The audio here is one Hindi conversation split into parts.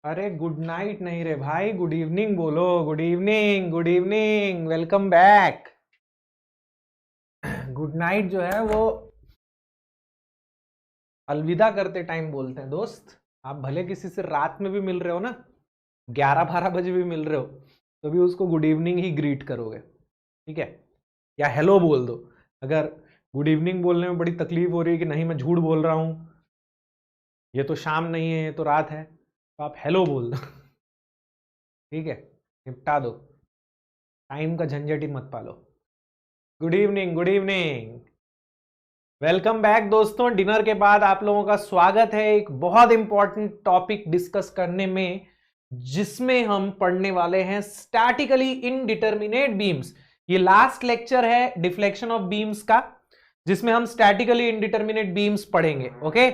अरे गुड नाइट नहीं रे भाई, गुड इवनिंग बोलो। Good evening, good evening, welcome back. Good night जो है वो अलविदा करते टाइम बोलते हैं दोस्त। आप भले किसी से रात में भी मिल रहे हो ना, 11-12 बजे भी मिल रहे हो, तो भी उसको गुड इवनिंग ही ग्रीट करोगे, ठीक है? या हेलो बोल दो। अगर गुड इवनिंग बोलने में बड़ी तकलीफ हो रही है कि नहीं मैं झूठ बोल रहा हूँ, ये तो शाम नहीं है, ये तो रात है, तो आप हेलो बोल दो। ठीक है, निपटा दो, टाइम का झंझट ही मत पालो। Good evening, good evening, welcome back दोस्तों। डिनर के बाद आप लोगों का स्वागत है एक बहुत इंपॉर्टेंट टॉपिक डिस्कस करने में, जिसमें हम पढ़ने वाले हैं स्टैटिकली इनडिटरमिनेट बीम्स। ये लास्ट लेक्चर है डिफ्लेक्शन ऑफ बीम्स का, जिसमें हम स्टैटिकली इनडिटरमिनेट बीम्स पढ़ेंगे। Okay,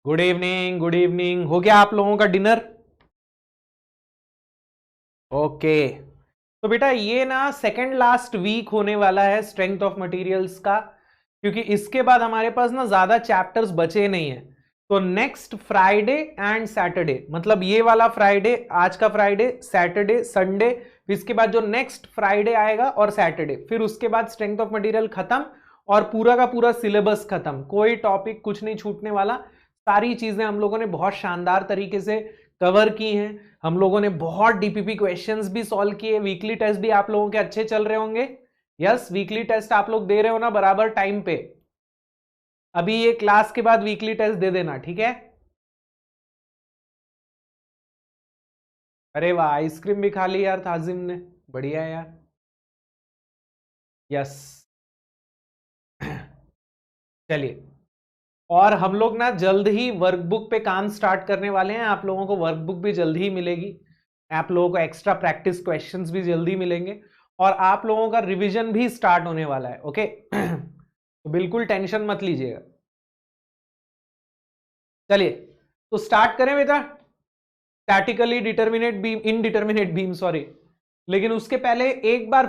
good evening, good evening. हो गया आप लोगों का डिनर? ओके, तो बेटा ये ना सेकेंड लास्ट वीक होने वाला है स्ट्रेंथ ऑफ मटेरियल्स का, क्योंकि इसके बाद हमारे पास ना ज्यादा चैप्टर्स बचे नहीं है। तो नेक्स्ट फ्राइडे एंड सैटरडे, मतलब ये वाला फ्राइडे, आज का फ्राइडे, सैटरडे, संडे, फिर इसके बाद जो नेक्स्ट फ्राइडे आएगा और सैटरडे, फिर उसके बाद स्ट्रेंथ ऑफ मटेरियल खत्म और पूरा का पूरा सिलेबस खत्म। कोई टॉपिक कुछ नहीं छूटने वाला। सारी चीजें हम लोगों ने बहुत शानदार तरीके से कवर की हैं। हम लोगों ने बहुत डीपीपी क्वेश्चंस भी सॉल्व किए। वीकली टेस्ट भी आप लोगों के अच्छे चल रहे होंगे। यस, वीकली टेस्ट आप लोग दे रहे हो ना बराबर टाइम पे? अभी ये क्लास के बाद वीकली टेस्ट दे देना, ठीक है? अरे वाह, आइसक्रीम भी खा ली यार ताजिम ने, बढ़िया यार। यस। चलिए, और हम लोग ना जल्द ही वर्कबुक पे काम स्टार्ट करने वाले हैं। आप लोगों को वर्कबुक भी जल्द ही मिलेगी, आप लोगों को एक्स्ट्रा प्रैक्टिस क्वेश्चंस भी जल्दी मिलेंगे, और आप लोगों का रिवीजन भी स्टार्ट होने वाला है। ओके, तो बिल्कुल टेंशन मत लीजिएगा। चलिए, तो स्टार्ट करें बेटा statically determinate beam, indeterminate beam, sorry. लेकिन उसके पहले एक बार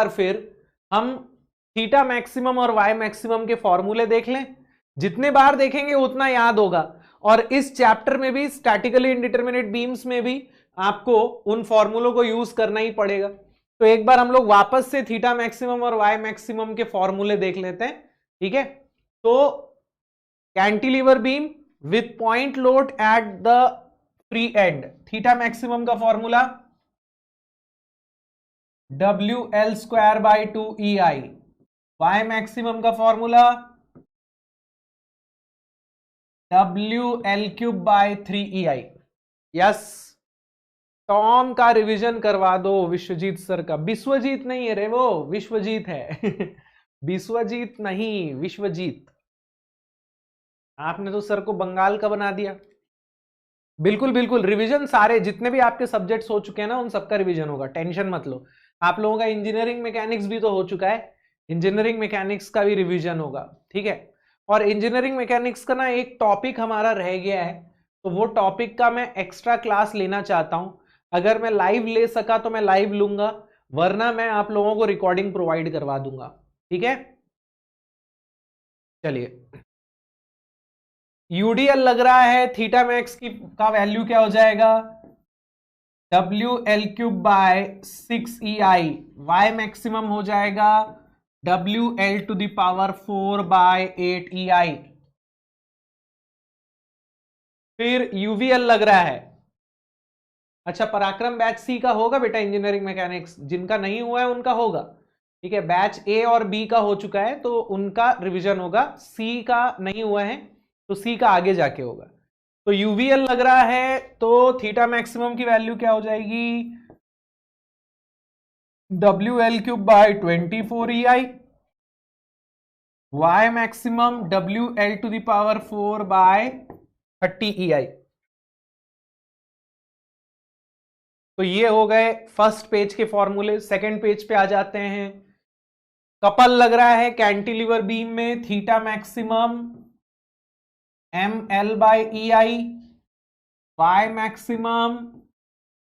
फिर हम थीटा मैक्सिमम और वाई मैक्सिमम के फॉर्मूले देख लें। जितने बार देखेंगे उतना याद होगा, और इस चैप्टर में भी स्टैटिकली इनडिटरमिनेट बीम्स में भी आपको उन फॉर्मूलों को यूज करना ही पड़ेगा। तो एक बार हम लोग वापस से थीटा मैक्सिमम और वाई मैक्सिमम के फॉर्मूले देख लेते हैं, ठीक है? तो cantilever beam width point load at the free and, theta maximum का फॉर्मूला WL²/2EI, वाई मैक्सिमम का फॉर्मूला WL³/3EI। यस, टॉम का रिवीजन करवा दो विश्वजीत सर का। विश्वजीत नहीं है रे, वो विश्वजीत है। विश्वजीत नहीं, विश्वजीत। आपने तो सर को बंगाल का बना दिया। बिल्कुल बिल्कुल, रिवीजन सारे जितने भी आपके सब्जेक्ट्स हो चुके हैं ना, उन सबका रिवीजन होगा, टेंशन मत लो। आप लोगों का इंजीनियरिंग मैकेनिक्स भी तो हो चुका है, इंजीनियरिंग मैकेनिक्स का भी रिवीजन होगा, ठीक है? और इंजीनियरिंग मैकेनिक्स का ना एक टॉपिक हमारा रह गया है, तो वो टॉपिक का मैं एक्स्ट्रा क्लास लेना चाहता हूं। अगर मैं लाइव ले सका तो मैं लाइव लूंगा, वरना मैं आप लोगों को रिकॉर्डिंग प्रोवाइड करवा दूंगा, ठीक है? चलिए, यूडीएल लग रहा है, थीटा मैक्स की का वैल्यू क्या हो जाएगा? WL³/6EI, वाई मैक्सिमम हो जाएगा WL⁴/8EI। फिर यूवीएल लग रहा है। अच्छा, पराक्रम बैच सी का होगा बेटा इंजीनियरिंग मैकेनिक्स, जिनका नहीं हुआ है उनका होगा, ठीक है? बैच ए और बी का हो चुका है तो उनका रिवीजन होगा, सी का नहीं हुआ है तो सी का आगे जाके होगा। तो यूवीएल लग रहा है, तो थीटा मैक्सिमम की वैल्यू क्या हो जाएगी? WL³/24EI, Y maximum WL⁴/30EI। तो ये हो गए फर्स्ट पेज के फॉर्मूले। सेकंड पेज पे आ जाते हैं। कपल लग रहा है कैंटिलीवर बीम में, theta maximum ML/EI, y maximum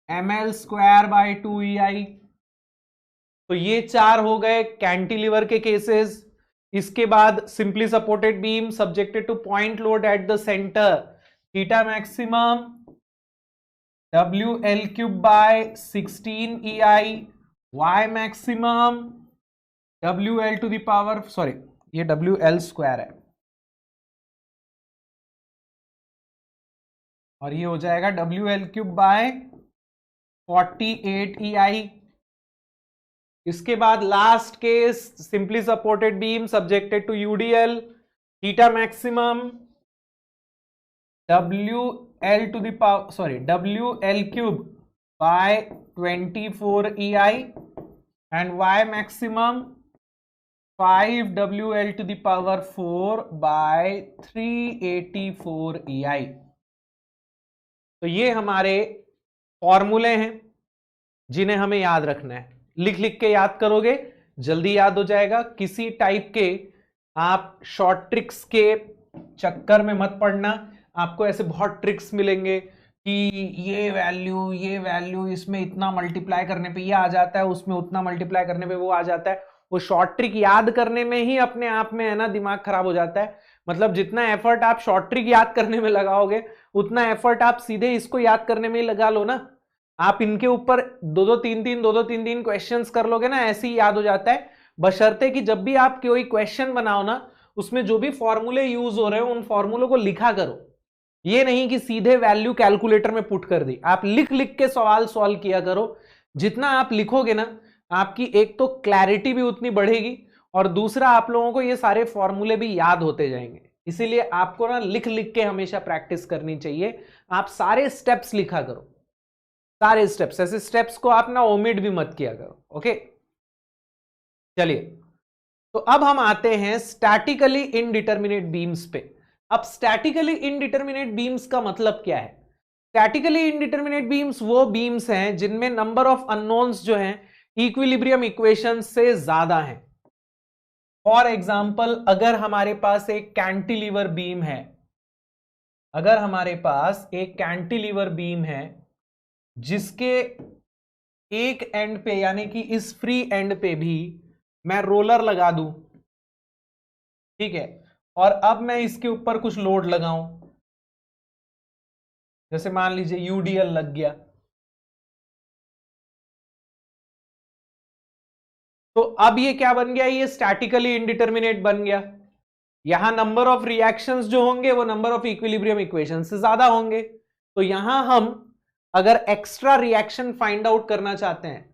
ML²/2EI। तो ये चार हो गए कैंटिलीवर के केसेस। इसके बाद simply supported beam subjected to point load at the centre, theta maximum WL³ by 16 EI, y maximum WL to the power, sorry ये WL² है, और ये हो जाएगा WL³ बाय 48 EI। इसके बाद last case, simply supported beam subjected to UDL, theta maximum WL³ by 24 EI and y maximum 5 WL to the power 4 by 384 EI। तो ये हमारे फॉर्मूले हैं जिन्हें हमें याद रखना है। लिख लिख के याद करोगे जल्दी याद हो जाएगा। किसी टाइप के आप शॉर्ट ट्रिक्स के चक्कर में मत पड़ना। आपको ऐसे बहुत ट्रिक्स मिलेंगे कि ये वैल्यू इसमें इतना मल्टीप्लाई करने पे ये आ जाता है, उसमें उतना मल्टीप्लाई करने पे वो आ जाता है। वो शॉर्ट ट्रिक याद करने में ही अपने आप में है ना दिमाग खराब हो जाता है। मतलब जितना एफर्ट आप शॉर्ट ट्रिक याद करने में लगाओगे उतना एफर्ट आप सीधे इसको याद करने में ही लगा लो ना। आप इनके ऊपर दो तीन तीन क्वेश्चंस कर लोगे ना, ऐसे ही याद हो जाता है। बशर्ते कि जब भी आप कोई क्वेश्चन बनाओ ना, उसमें जो भी फॉर्मूले यूज हो रहे हो उन फॉर्मूलों को लिखा करो। ये नहीं कि सीधे वैल्यू कैलकुलेटर में पुट कर दी। आप लिख लिख के सवाल सॉल्व किया करो। जितना आप लिखोगे ना, आपकी एक तो क्लैरिटी भी उतनी बढ़ेगी और दूसरा आप लोगों को ये सारे फॉर्मूले भी याद होते जाएंगे। इसीलिए आपको ना लिख लिख के हमेशा प्रैक्टिस करनी चाहिए। आप सारे स्टेप्स लिखा करो, सारे स्टेप्स। ऐसे स्टेप्स को आप ना ओमिट भी मत किया करो। ओके, चलिए तो अब हम आते हैं स्टैटिकली इनडिटरमिनेट बीम्स पे। अब स्टैटिकली इनडिटरमिनेट बीम्स का मतलब क्या है? स्टैटिकली इनडिटरमिनेट बीम्स वो बीम्स हैं जिनमें नंबर ऑफ अननोन्स जो हैं इक्विलिब्रियम इक्वेशन से ज्यादा हैं। फॉर एग्जाम्पल, अगर हमारे पास एक कैंटिलीवर बीम है, अगर हमारे पास एक कैंटिलीवर बीम है जिसके एक एंड पे यानी कि इस फ्री एंड पे भी मैं रोलर लगा दूं, ठीक है, और अब मैं इसके ऊपर कुछ लोड लगाऊं, जैसे मान लीजिए यूडीएल लग गया, तो अब ये क्या बन गया? ये स्टैटिकली इनडिटरमिनेट बन गया। यहां नंबर ऑफ रिएक्शंस जो होंगे वो नंबर ऑफ इक्विलिब्रियम इक्वेशन से ज्यादा होंगे। तो यहां हम अगर एक्स्ट्रा रिएक्शन फाइंड आउट करना चाहते हैं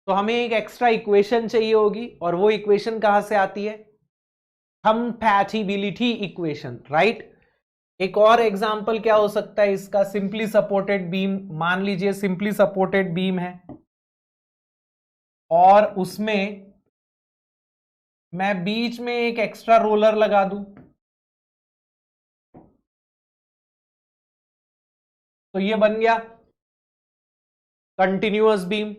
तो हमें एक एक्स्ट्रा इक्वेशन चाहिए होगी, और वो इक्वेशन कहां से आती है? Compatibility equation, right. एक और एग्जांपल क्या हो सकता है इसका? सिंपली सपोर्टेड बीम, मान लीजिए सिंपली सपोर्टेड बीम है और उसमें मैं बीच में एक एक्स्ट्रा रोलर लगा दूं, तो ये बन गया continuous beam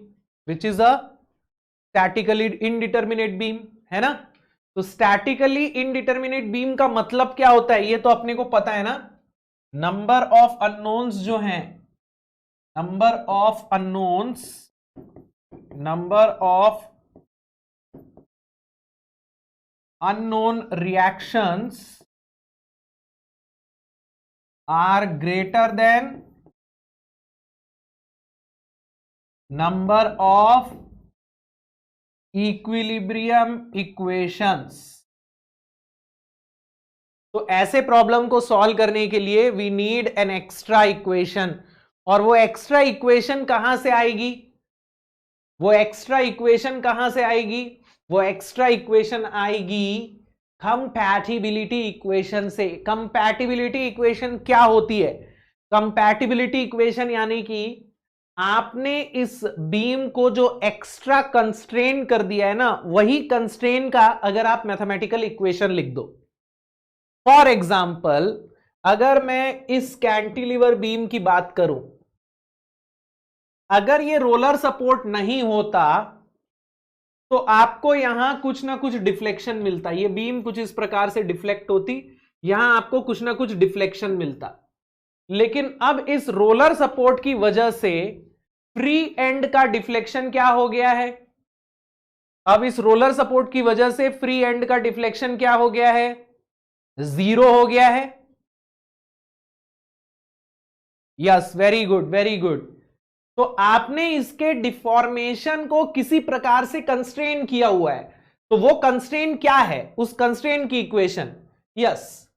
which is a statically indeterminate beam, है ना। तो स्टैटिकली इनडिटरमिनेट बीम का मतलब क्या होता है? ये तो अपने को पता है ना। नंबर ऑफ अननोन्स जो हैं, number of unknowns, number of unknown reactions are greater than number of equilibrium equations। तो ऐसे प्रॉब्लम को सॉल्व करने के लिए we need an extra equation, और वो एक्स्ट्रा इक्वेशन कहां से आएगी? वो एक्स्ट्रा इक्वेशन कहां से आएगी? वो एक्स्ट्रा इक्वेशन आएगी कंपैटिबिलिटी इक्वेशन से। कंपैटिबिलिटी इक्वेशन क्या होती है? कंपैटिबिलिटी इक्वेशन यानी कि आपने इस बीम को जो एक्स्ट्रा कंस्ट्रेन कर दिया है ना, वही कंस्ट्रेन का अगर आप मैथमेटिकल इक्वेशन लिख दो। फॉर एग्जाम्पल, अगर मैं इस कैंटिलीवर बीम की बात करूं, अगर ये रोलर सपोर्ट नहीं होता तो आपको यहां कुछ ना कुछ डिफ्लेक्शन मिलता। ये बीम कुछ इस प्रकार से डिफ्लेक्ट होती, यहां आपको कुछ ना कुछ डिफ्लेक्शन मिलता। लेकिन अब इस रोलर सपोर्ट की वजह से फ्री एंड का डिफ्लेक्शन क्या हो गया है? अब इस रोलर सपोर्ट की वजह से फ्री एंड का डिफ्लेक्शन क्या हो गया है? 0 हो गया है। Yes, very good very good. तो आपने इसके डिफॉर्मेशन को किसी प्रकार से कंस्ट्रेन किया हुआ है, तो वो कंस्ट्रेन क्या है, उस कंस्ट्रेन की इक्वेशन। Yes,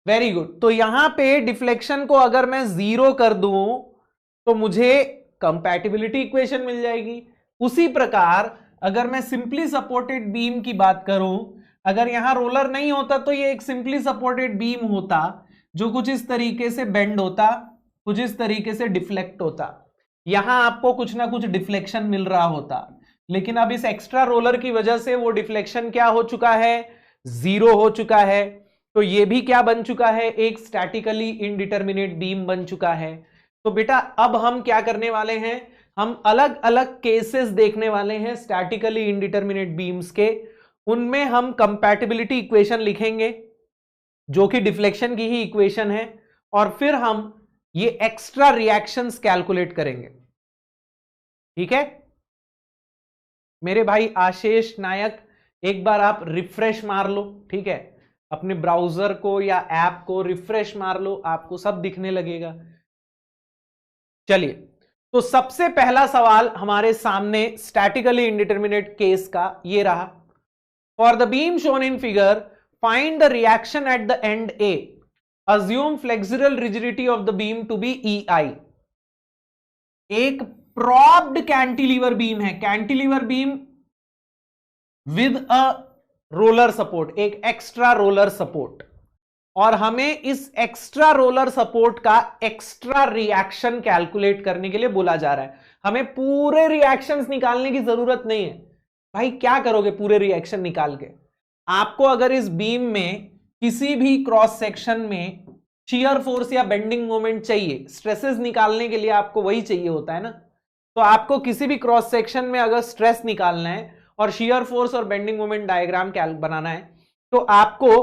very good. तो यहां पे डिफ्लेक्शन को अगर मैं 0 कर दूं तो मुझे कंपैटिबिलिटी इक्वेशन मिल जाएगी। उसी प्रकार अगर मैं सिंपली सपोर्टेड बीम की बात करूं, अगर यहां रोलर नहीं होता तो ये एक सिंपली सपोर्टेड बीम होता जो कुछ इस तरीके से बेंड होता, कुछ इस तरीके से डिफ्लेक्ट होता, यहां आपको कुछ ना कुछ डिफ्लेक्शन मिल रहा होता। लेकिन अब इस एक्स्ट्रा रोलर की वजह से वो डिफ्लेक्शन क्या हो चुका है, 0 हो चुका है। तो ये भी क्या बन चुका है, एक स्टैटिकली इनडिटर्मिनेट बीम बन चुका है। तो बेटा अब हम क्या करने वाले हैं, हम अलग अलग केसेस देखने वाले हैं स्टैटिकली इनडिटर्मिनेट बीम्स के। उनमें हम कंपैटिबिलिटी इक्वेशन लिखेंगे जो कि डिफ्लेक्शन की ही इक्वेशन है, और फिर हम ये एक्स्ट्रा रिएक्शंस कैलकुलेट करेंगे। ठीक है मेरे भाई आशीष नायक, एक बार आप रिफ्रेश मार लो। ठीक है, अपने ब्राउजर को या ऐप को रिफ्रेश मार लो, आपको सब दिखने लगेगा। चलिए, तो सबसे पहला सवाल हमारे सामने स्टैटिकली इंडिटरमिनेट केस का ये रहा। For the beam shown in figure, find the reaction at the end A, assume flexural rigidity of the beam to be EI। एक प्रॉप्ड कैंटिलीवर बीम है, cantilever beam with a roller support, एक एक्स्ट्रा रोलर सपोर्ट, और हमें इस एक्स्ट्रा रोलर सपोर्ट का एक्स्ट्रा रिएक्शन कैलकुलेट करने के लिए बोला जा रहा है। हमें पूरे रिएक्शंस निकालने की जरूरत नहीं है भाई। क्या करोगे पूरे रिएक्शन निकाल के? आपको अगर इस बीम में किसी भी क्रॉस सेक्शन में शियर फोर्स या बेंडिंग मोमेंट चाहिए, स्ट्रेसेस निकालने के लिए आपको वही चाहिए होता है ना। तो आपको किसी भी क्रॉस सेक्शन में अगर स्ट्रेस निकालना है और शियर फोर्स और बेंडिंग मोमेंट डायग्राम बनाना है, तो आपको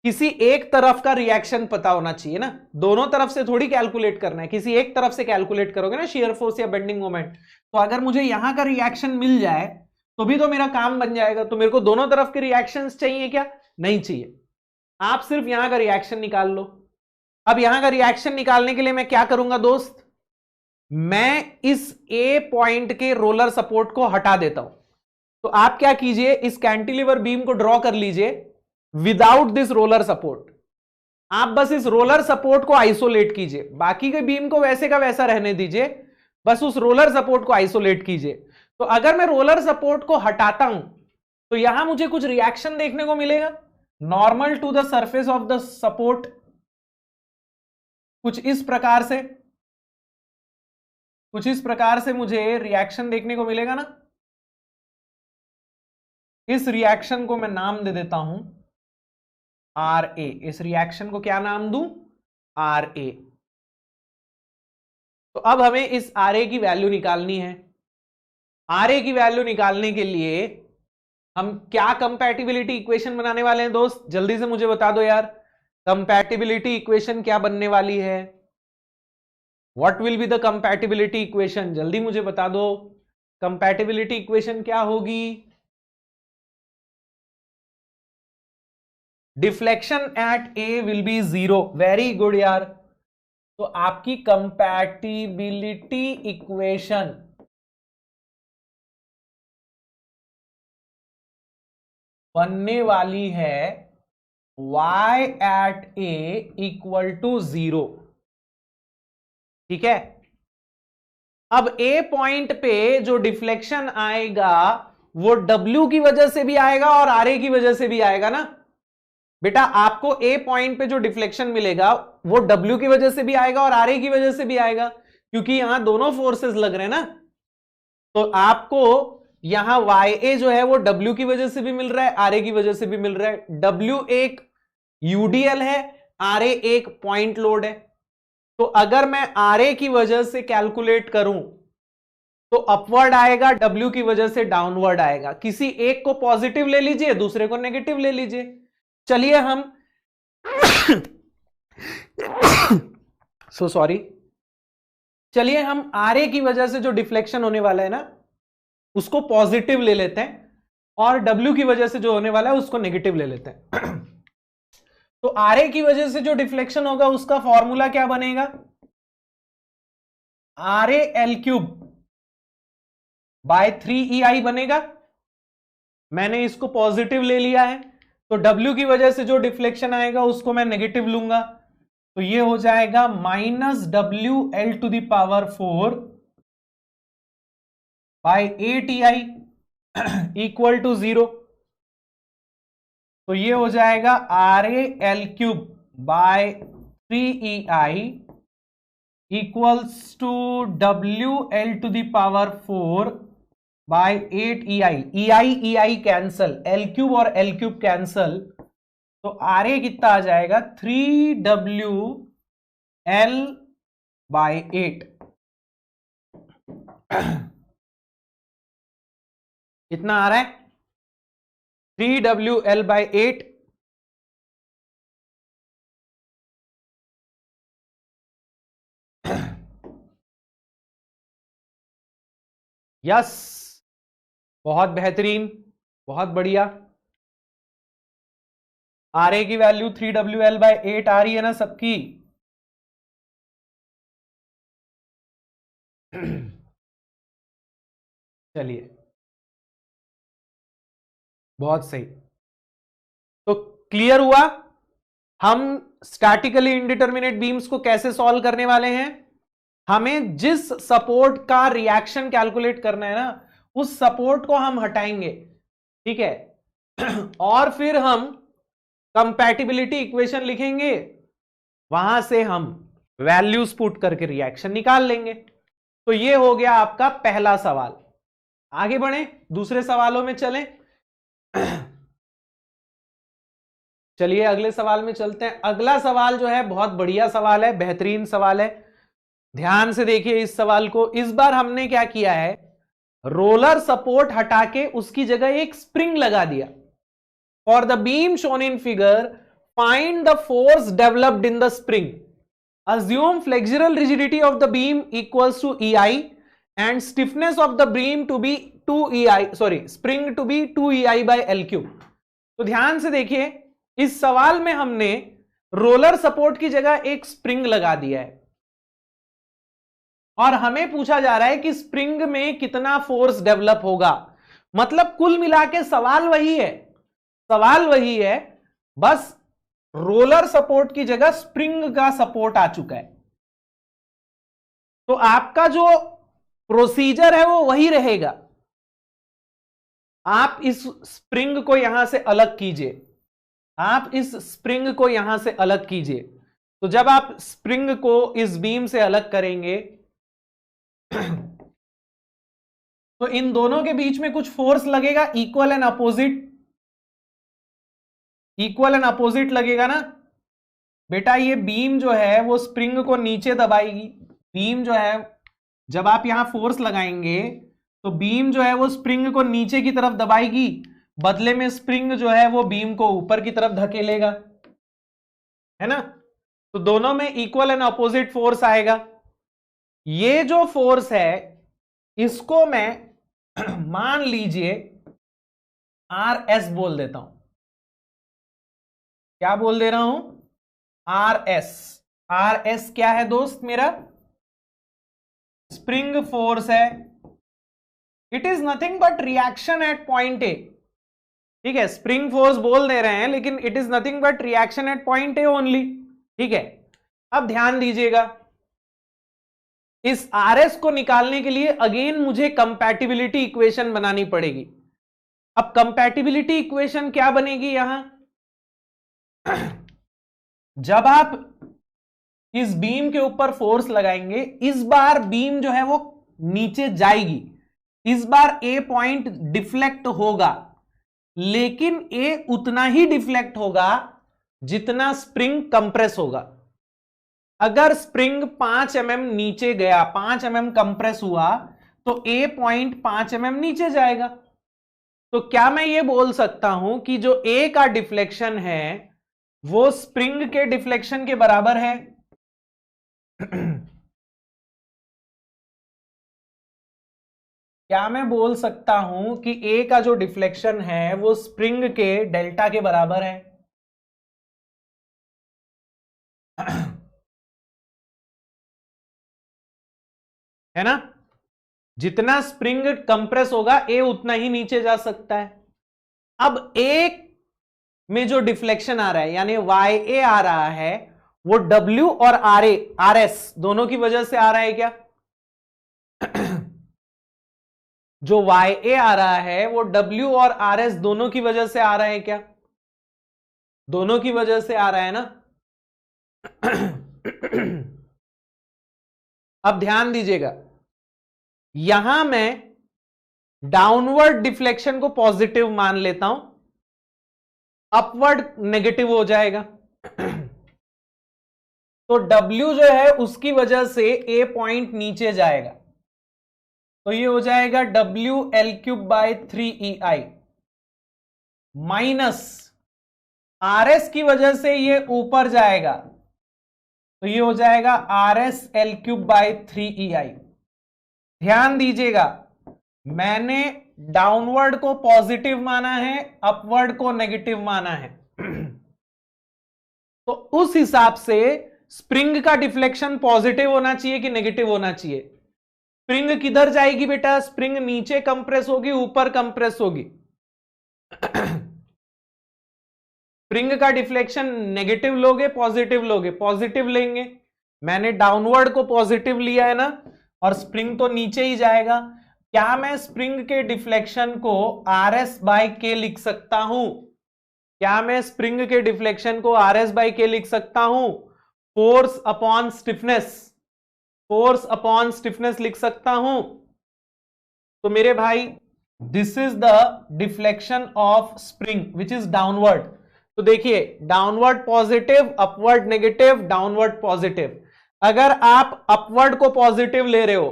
किसी एक तरफ का रिएक्शन पता होना चाहिए ना। दोनों तरफ से थोड़ी कैलकुलेट करना है, किसी एक तरफ से कैलकुलेट करोगे ना शियर फोर्स या बेंडिंग मोमेंट। तो अगर मुझे यहां का रिएक्शन मिल जाए तो भी तो मेरा काम बन जाएगा। तो मेरे को दोनों तरफ के रिएक्शंस चाहिए क्या? नहीं चाहिए, आप सिर्फ यहां का रिएक्शन निकाल लो। अब यहां का रिएक्शन निकालने के लिए मैं क्या करूंगा दोस्त, मैं इस ए पॉइंट के रोलर सपोर्ट को हटा देता हूं। तो आप क्या कीजिए, इस कैंटिलीवर बीम को ड्रॉ कर लीजिए विदाउट दिस रोलर सपोर्ट। आप बस इस रोलर सपोर्ट को आइसोलेट कीजिए, बाकी के बीम को वैसे का वैसा रहने दीजिए, बस उस रोलर सपोर्ट को आइसोलेट कीजिए। तो अगर मैं रोलर सपोर्ट को हटाता हूं तो यहां मुझे कुछ रिएक्शन देखने को मिलेगा, normal to the surface of the support, कुछ इस प्रकार से मुझे रिएक्शन देखने को मिलेगा ना। इस रिएक्शन को मैं नाम दे देता हूं RA। इस रिएक्शन को क्या नाम दूं? RA। तो अब हमें इस RA की वैल्यू निकालनी है। RA की वैल्यू निकालने के लिए हम क्या कंपैटिबिलिटी इक्वेशन बनाने वाले हैं दोस्त? जल्दी से मुझे बता दो यार, कंपैटिबिलिटी इक्वेशन क्या बनने वाली है? What will be the compatibility equation? जल्दी मुझे बता दो, कंपैटिबिलिटी इक्वेशन क्या होगी? Deflection at A will be 0। Very good यार। तो आपकी कंपैटिबिलिटी इक्वेशन बनने वाली है y at a equal to 0। ठीक है, अब ए पॉइंट पे जो डिफ्लेक्शन आएगा वो W की वजह से भी आएगा और RA की वजह से भी आएगा ना बेटा। आपको ए पॉइंट पे जो डिफ्लेक्शन मिलेगा वो W की वजह से भी आएगा और RA की वजह से भी आएगा, क्योंकि यहां दोनों फोर्सेस लग रहे हैं ना। तो आपको यहां YA जो है वो W की वजह से भी मिल रहा है, RA की वजह से भी मिल रहा है। W एक UDL है, RA एक पॉइंट लोड है। तो अगर मैं RA की वजह से कैलकुलेट करूं तो अपवर्ड आएगा, W की वजह से डाउनवर्ड आएगा। किसी एक को पॉजिटिव ले लीजिए, दूसरे को नेगेटिव ले लीजिए। चलिए हम सॉरी, चलिए हम RA की वजह से जो डिफ्लेक्शन होने वाला है ना उसको पॉजिटिव ले लेते हैं, और W की वजह से जो होने वाला है उसको नेगेटिव ले लेते हैं। तो RA की वजह से जो डिफ्लेक्शन होगा उसका फॉर्मूला क्या बनेगा? RaL³ बाय 3EI बनेगा। मैंने इसको पॉजिटिव ले लिया है, तो W की वजह से जो डिफ्लेक्शन आएगा उसको मैं नेगेटिव लूंगा, तो ये हो जाएगा -WL⁴ by 8EI equal to 0। तो ये हो जाएगा RaL³ by 3EI equals to WL⁴ by 8EI। EI cancel, L³ और L³ कैंसल, तो RA कितना आ जाएगा 3WL बाय 8। कितना आ रहा है 3WL बाय 8। यस, बहुत बेहतरीन, बहुत बढ़िया। RA की वैल्यू 3WL बाय 8 आ रही है ना सबकी। चलिए, बहुत सही। तो क्लियर हुआ हम स्टैटिकली इंडिटरमिनेट बीम्स को कैसे सॉल्व करने वाले हैं। हमें जिस सपोर्ट का रिएक्शन कैलकुलेट करना है ना, उस सपोर्ट को हम हटाएंगे, ठीक है। और फिर हम कंपैटिबिलिटी इक्वेशन लिखेंगे, वहां से हम वैल्यूज पुट करके रिएक्शन निकाल लेंगे। तो ये हो गया आपका पहला सवाल। आगे बढ़े, दूसरे सवालों में चलें। चलिए अगले सवाल में चलते हैं। अगला सवाल जो है बहुत बढ़िया सवाल है, बेहतरीन सवाल है। ध्यान से देखिए इस सवाल को। इस बार हमने क्या किया है, रोलर सपोर्ट हटा के उसकी जगह एक स्प्रिंग लगा दिया। For the beam shown in figure, find the force developed in the spring. Assume flexural rigidity of the beam equals to EI and stiffness of the beam to be 2EI, spring to be 2EI by L³। तो ध्यान से देखिए, इस सवाल में हमने रोलर सपोर्ट की जगह एक स्प्रिंग लगा दिया है और हमें पूछा जा रहा है कि स्प्रिंग में कितना फोर्स डेवलप होगा। मतलब कुल मिला के सवाल वही है, सवाल वही है, बस रोलर सपोर्ट की जगह स्प्रिंग का सपोर्ट आ चुका है। तो आपका जो प्रोसीजर है वो वही रहेगा। आप इस स्प्रिंग को यहां से अलग कीजिए, आप इस स्प्रिंग को यहां से अलग कीजिए। तो जब आप स्प्रिंग को इस बीम से अलग करेंगे तो इन दोनों के बीच में कुछ फोर्स लगेगा, equal and opposite, equal and opposite लगेगा ना बेटा। ये बीम जो है वो स्प्रिंग को नीचे दबाएगी। बीम जो है, जब आप यहां फोर्स लगाएंगे तो बीम जो है वो स्प्रिंग को नीचे की तरफ दबाएगी, बदले में स्प्रिंग जो है वो बीम को ऊपर की तरफ धकेलेगा, है ना। तो दोनों में इक्वल एंड अपोजिट फोर्स आएगा। ये जो फोर्स है इसको मैं मान लीजिए RS बोल देता हूं। क्या बोल दे रहा हूं, RS। RS क्या है दोस्त मेरा, स्प्रिंग फोर्स है। It is nothing but reaction at point A, ठीक है। स्प्रिंग फोर्स बोल दे रहे हैं लेकिन it is nothing but reaction at point A only, ठीक है। अब ध्यान दीजिएगा, इस RS को निकालने के लिए अगेन मुझे कंपैटिबिलिटी इक्वेशन बनानी पड़ेगी। अब कंपैटिबिलिटी इक्वेशन क्या बनेगी यहां, जब आप इस बीम के ऊपर फोर्स लगाएंगे, इस बार बीम जो है वो नीचे जाएगी, इस बार ए पॉइंट डिफ्लेक्ट होगा, लेकिन ए उतना ही डिफ्लेक्ट होगा जितना स्प्रिंग कंप्रेस होगा। अगर स्प्रिंग 5 mm नीचे गया, 5 mm कंप्रेस हुआ, तो ए पॉइंट 5 mm नीचे जाएगा। तो क्या मैं ये बोल सकता हूं कि जो ए का डिफ्लेक्शन है वो स्प्रिंग के डिफ्लेक्शन के बराबर है। क्या मैं बोल सकता हूं कि ए का जो डिफ्लेक्शन है वो स्प्रिंग के डेल्टा के बराबर है। है ना? जितना स्प्रिंग कंप्रेस होगा ए उतना ही नीचे जा सकता है। अब ए में जो डिफ्लेक्शन आ रहा है यानी वाई ए आ रहा है वो डब्ल्यू और आर ए आर एस दोनों की वजह से आ रहा है क्या? जो वाई ए आ रहा है वो डब्ल्यू और आर एस दोनों की वजह से आ रहा है क्या? दोनों की वजह से आ रहा है ना? अब ध्यान दीजिएगा, यहां मैं डाउनवर्ड डिफ्लेक्शन को पॉजिटिव मान लेता हूं, अपवर्ड नेगेटिव हो जाएगा। तो W जो है उसकी वजह से A पॉइंट नीचे जाएगा, तो ये हो जाएगा WL³/3EI माइनस RS की वजह से ये ऊपर जाएगा, तो ये हो जाएगा RSL³/3EI। ध्यान दीजिएगा, मैंने डाउनवर्ड को पॉजिटिव माना है, अपवर्ड को नेगेटिव माना है। तो उस हिसाब से स्प्रिंग का डिफ्लेक्शन पॉजिटिव होना चाहिए कि नेगेटिव होना चाहिए? स्प्रिंग किधर जाएगी बेटा? स्प्रिंग नीचे कंप्रेस होगी, ऊपर कंप्रेस होगी। स्प्रिंग का डिफ्लेक्शन नेगेटिव लोगे पॉजिटिव लोगे? पॉजिटिव लेंगे। मैंने डाउनवर्ड को पॉजिटिव लिया है ना, और स्प्रिंग तो नीचे ही जाएगा। क्या मैं स्प्रिंग के डिफ्लेक्शन को RS/K लिख सकता हूं? क्या मैं स्प्रिंग के डिफ्लेक्शन को RS/K लिख सकता हूं? Force upon stiffness, force upon stiffness लिख सकता हूं। तो मेरे भाई this is the deflection of spring which is downward. तो देखिए, downward positive, upward negative, downward positive. अगर आप अपवर्ड को पॉजिटिव ले रहे हो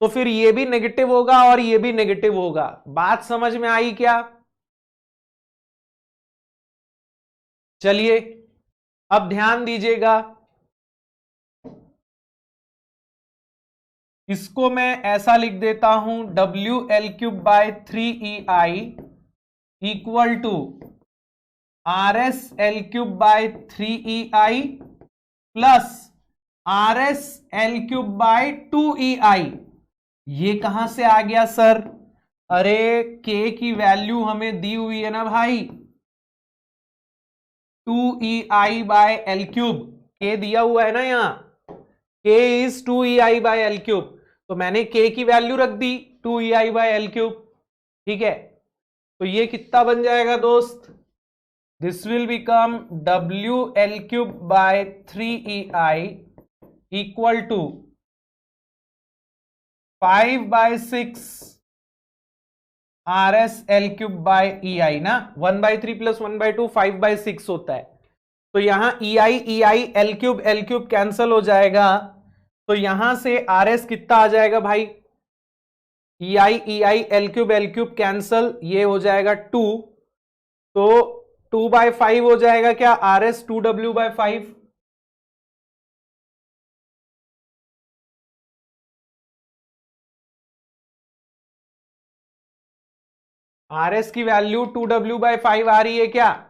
तो फिर ये भी नेगेटिव होगा और ये भी नेगेटिव होगा। बात समझ में आई क्या? चलिए अब ध्यान दीजिएगा, इसको मैं ऐसा लिख देता हूं, WL³/3EI equal to RSL³/3EI plus RSL³/2EI। ये कहां से आ गया सर? अरे K की वैल्यू हमें दी हुई है ना भाई, 2EI/L³। K दिया हुआ है ना यहां, K इज 2EI/L³। तो मैंने K की वैल्यू रख दी 2EI/L³। ठीक है, तो ये कितना बन जाएगा दोस्त? This will become WL³/3EI equal to 5/6 RSL³/EI ना। 1/3 + 1/2 5/6 होता है। तो यहां EI L³ कैंसल हो जाएगा, तो यहां से RS कितना आ जाएगा भाई? EI L³ कैंसल, ये हो जाएगा 2, तो 2/5 हो जाएगा क्या? RS 2W/5। RS की वैल्यू 2W/5 आ रही है क्या?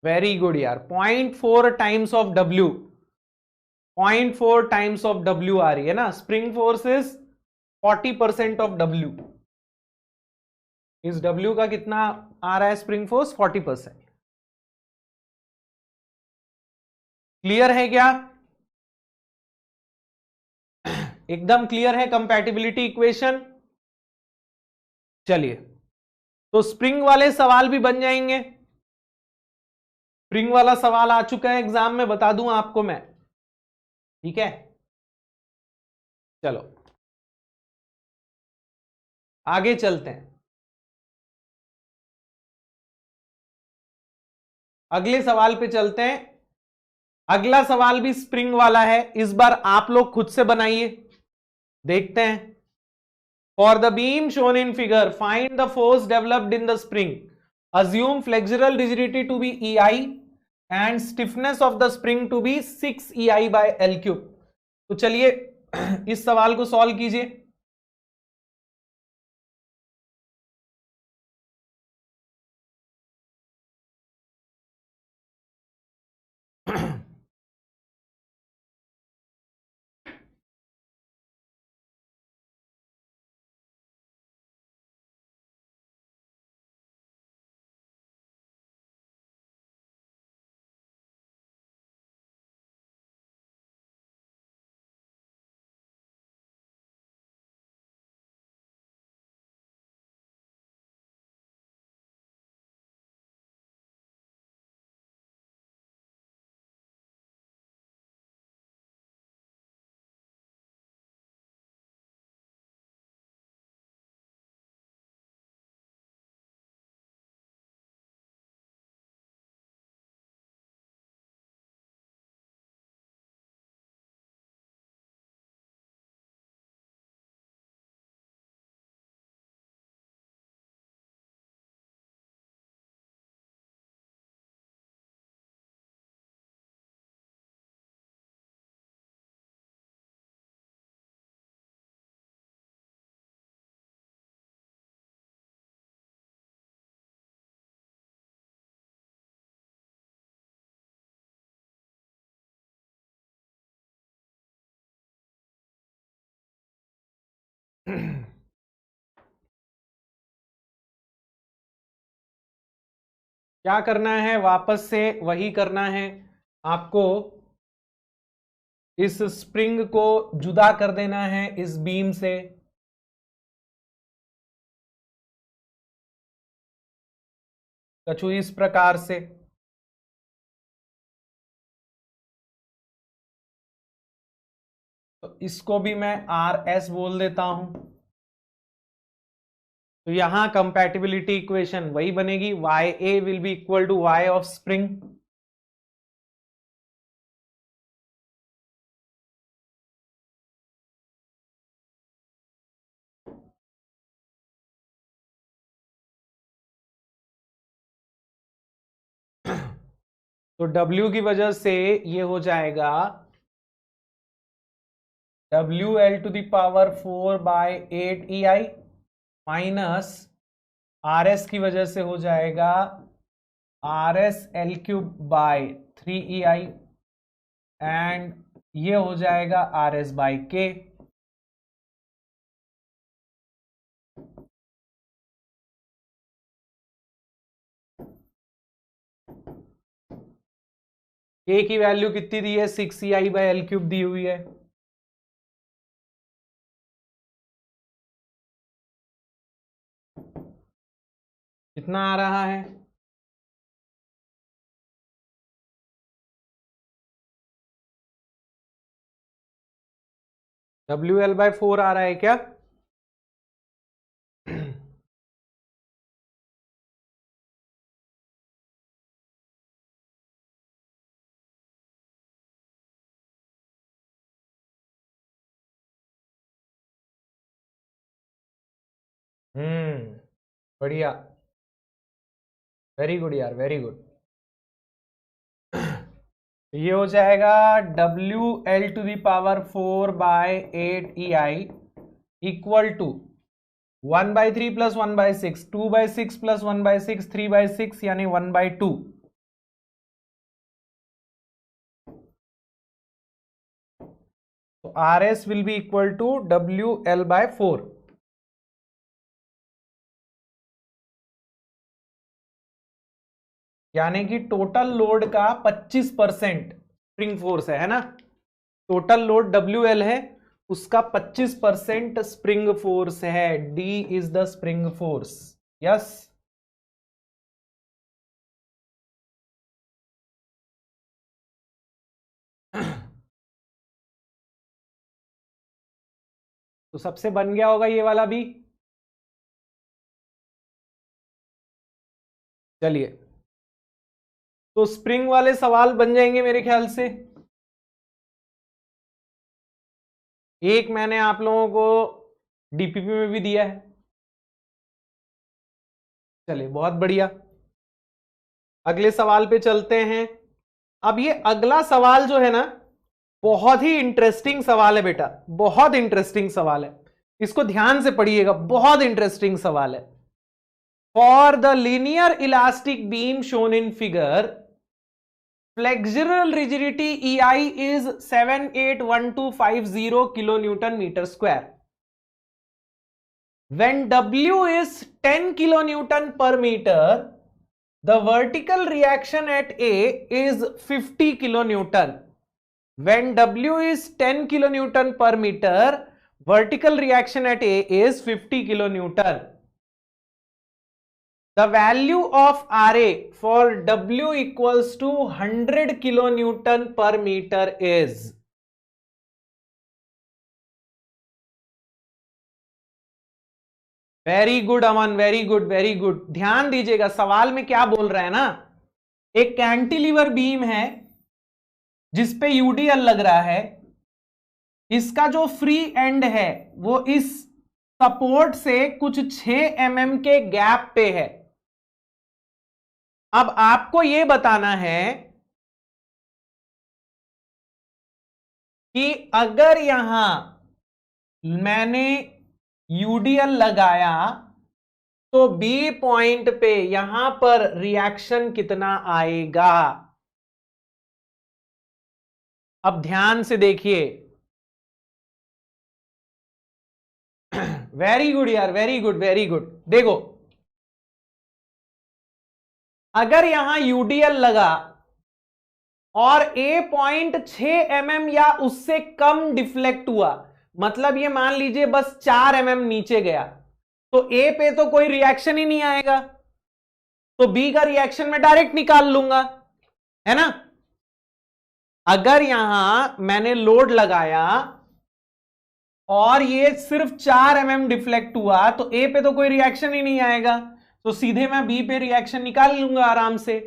वेरी गुड यार, 0.4 times of W, 0.4 times of W आ रही है ना। Spring force is 40% of W। इस W का कितना आ रहा है स्प्रिंग फोर्स? 40%। क्लियर है क्या? एकदम क्लियर है कंपैटिबिलिटी इक्वेशन। चलिए, तो स्प्रिंग वाले सवाल भी बन जाएंगे। स्प्रिंग वाला सवाल आ चुका है एग्जाम में, बता दूं आपको मैं। ठीक है, चलो आगे चलते हैं। अगले सवाल पे चलते हैं। अगला सवाल भी स्प्रिंग वाला है, इस बार आप लोग खुद से बनाइए, देखते हैं। For the beam shown in figure find the force developed in the spring, assume flexural rigidity to be EI and stiffness of the spring to be 6EI/L³। तो चलिए इस सवाल को सॉल्व कीजिए। क्या करना है, वापस से वही करना है आपको। इस स्प्रिंग को जुदा कर देना है इस बीम से। कछु इस प्रकार से। तो इसको भी मैं आर एस बोल देता हूं। तो यहां कंपैटिबिलिटी इक्वेशन वही बनेगी, y A will be equal to y of spring. तो W की वजह से ये हो जाएगा WL⁴/8EI माइनस RS की वजह से हो जाएगा RSL³/3EI एंड ये हो जाएगा RS/K। K की वैल्यू कितनी दी है, 6EI/L³ दी हुई है। कितना आ रहा है, WL/4 आ रहा है क्या? बढ़िया, वेरी गुड यार, वेरी गुड। ये हो जाएगा WL⁴/8EI इक्वल टू 1/3 + 1/6, 2/6 + 1/6, 3/6 यानी 1/2। तो RS will be equal to WL/4। यानी कि टोटल लोड का 25% स्प्रिंग फोर्स है ना। टोटल लोड WL है, उसका 25% स्प्रिंग फोर्स है। D is the spring force. Yes. तो सबसे बन गया होगा ये वाला भी। चलिए, तो स्प्रिंग वाले सवाल बन जाएंगे मेरे ख्याल से। एक मैंने आप लोगों को डीपीपी में भी दिया है। चलिए, बहुत बढ़िया। अगले सवाल पे चलते हैं। अब ये अगला सवाल जो है ना, बहुत ही इंटरेस्टिंग सवाल है बेटा, बहुत इंटरेस्टिंग सवाल है। इसको ध्यान से पढ़िएगा, बहुत इंटरेस्टिंग सवाल है। For the linear elastic beam shown in figure flexural rigidity EI is 781250 kilonewton meter square. When W is 10 kilonewton per meter, the vertical reaction at A is 50 kilonewton. When W is 10 kilonewton per meter, vertical reaction at A is 50 kilonewton. The value of RA for W equals to 100 kilonewton per meter is. Very good Aman, very good, very good. ध्यान दीजिएगा सवाल में क्या बोल रहा है ना, एक कैंटिलीवर बीम है जिसपे यूडीएल लग रहा है, इसका जो फ्री एंड है वो इस सपोर्ट से कुछ 6 mm के गैप पे है. अब आपको यह बताना है कि अगर यहां मैंने यूडीएल लगाया तो बी पॉइंट पे यहां पर रिएक्शन कितना आएगा. अब ध्यान से देखिए. वेरी गुड यार, वेरी गुड, वेरी गुड. देखो अगर यहां यूडीएल लगा और ए पॉइंट 6 mm या उससे कम डिफ्लेक्ट हुआ, मतलब ये मान लीजिए बस 4 mm नीचे गया, तो ए पे तो कोई रिएक्शन ही नहीं आएगा, तो बी का रिएक्शन में डायरेक्ट निकाल लूंगा, है ना. अगर यहां मैंने लोड लगाया और ये सिर्फ 4 mm डिफ्लेक्ट हुआ तो ए पे तो कोई रिएक्शन ही नहीं आएगा, तो सीधे मैं बी पे रिएक्शन निकाल लूंगा आराम से,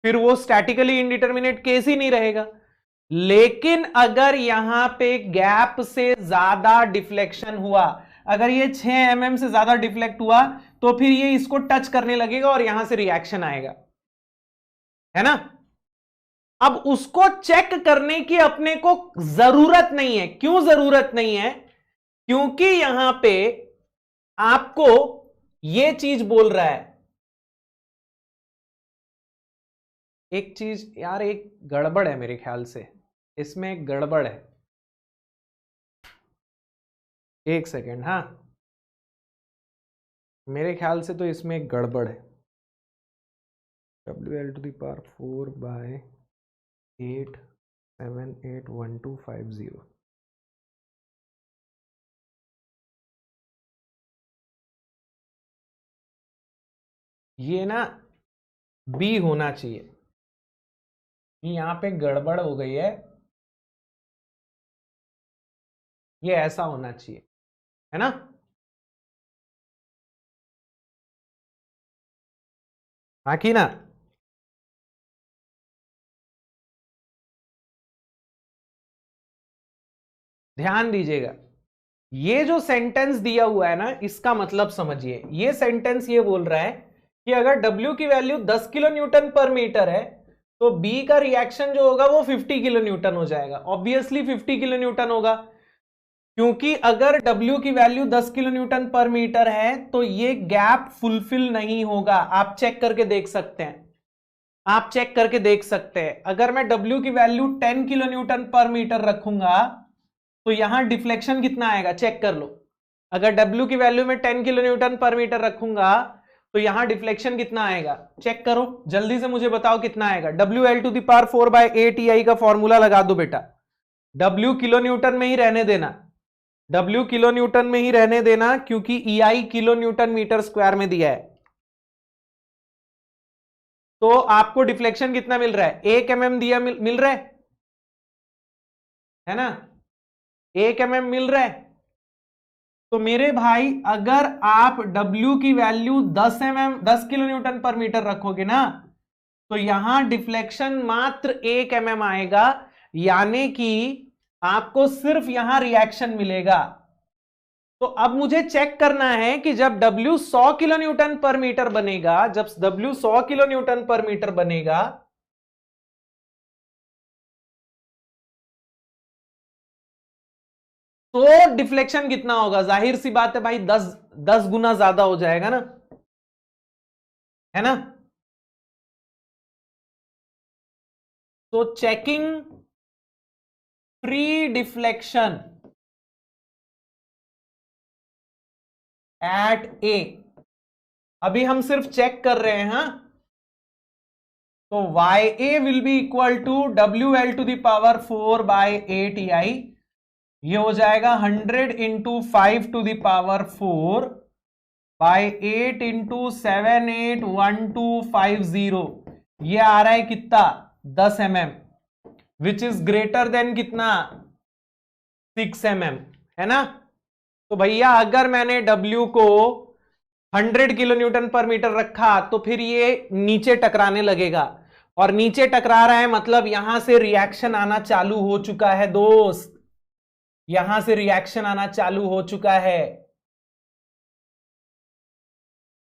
फिर वो स्टैटिकली इंडिटरमिनेट केस ही नहीं रहेगा. लेकिन अगर यहां पे गैप से ज्यादा डिफ्लेक्शन हुआ, अगर ये 6 mm से ज्यादा डिफ्लेक्ट हुआ तो फिर ये इसको टच करने लगेगा और यहां से रिएक्शन आएगा, है ना. अब उसको चेक करने की अपने को जरूरत नहीं है. क्यों जरूरत नहीं है? क्योंकि यहां पे आपको ये चीज बोल रहा है. एक चीज यार, एक गड़बड़ है मेरे ख्याल से, इसमें एक गड़बड़ है. एक सेकेंड, हाँ, मेरे ख्याल से तो इसमें एक गड़बड़ है. WL⁴/8781250. ये ना बी होना चाहिए. यहां पे गड़बड़ हो गई है, ये ऐसा होना चाहिए, है ना. बाकी ना ध्यान दीजिएगा, ये जो सेंटेंस दिया हुआ है ना, इसका मतलब समझिए. ये सेंटेंस ये बोल रहा है कि अगर W की value 10 kilo newton per metre है तो B का रिएक्शन जो होगा वो 50 किलो न्यूटन हो जाएगा. ऑब्वियसली 50 किलो न्यूटन होगा, क्योंकि अगर W की value 10 kilo newton per metre है तो ये गैप फुलफिल नहीं होगा. आप चेक करके देख सकते हैं, आप चेक करके देख सकते हैं. अगर मैं W की value 10 kilo newton per metre रखूंगा तो यहां डिफ्लेक्शन कितना आएगा, चेक कर लो. अगर W की वैल्यू में 10 किलो न्यूटन पर मीटर रखूंगा तो यहां डिफ्लेक्शन कितना आएगा, चेक करो जल्दी से, मुझे बताओ कितना आएगा. WL⁴/8EI का फॉर्मूला लगा दो बेटा. W किलो न्यूटन में ही रहने देना, W किलो न्यूटन में ही रहने देना, क्योंकि EI kilo newton metre square में दिया है. तो आपको डिफ्लेक्शन कितना मिल रहा है, 1 mm दिया, मिल रहा है ना, 1 mm मिल रहा है. तो मेरे भाई अगर आप W की value 10 kilo newton per metre रखोगे ना तो यहां डिफ्लेक्शन मात्र 1 mm आएगा, यानी कि आपको सिर्फ यहां रिएक्शन मिलेगा. तो अब मुझे चेक करना है कि जब W 100 kilo newton per metre बनेगा, जब W 100 kilo newton per metre बनेगा तो डिफ्लेक्शन कितना होगा. जाहिर सी बात है भाई, 10 गुना ज्यादा हो जाएगा ना, है ना. So checking free deflection at A, अभी हम सिर्फ चेक कर रहे हैं, तो YA will be equal to WL to the power 4 by 8EI, ये हो जाएगा 100 into 5 to the power 4 by 8 into 781250, ये आ रहा है कितना 10 mm, which is greater than कितना 6 mm, है ना। तो भैया अगर मैंने W को 100 किलो न्यूटन पर मीटर रखा तो फिर ये नीचे टकराने लगेगा, और नीचे टकरा रहा है मतलब यहां से रिएक्शन आना चालू हो चुका है दोस्त, यहां से रिएक्शन आना चालू हो चुका है।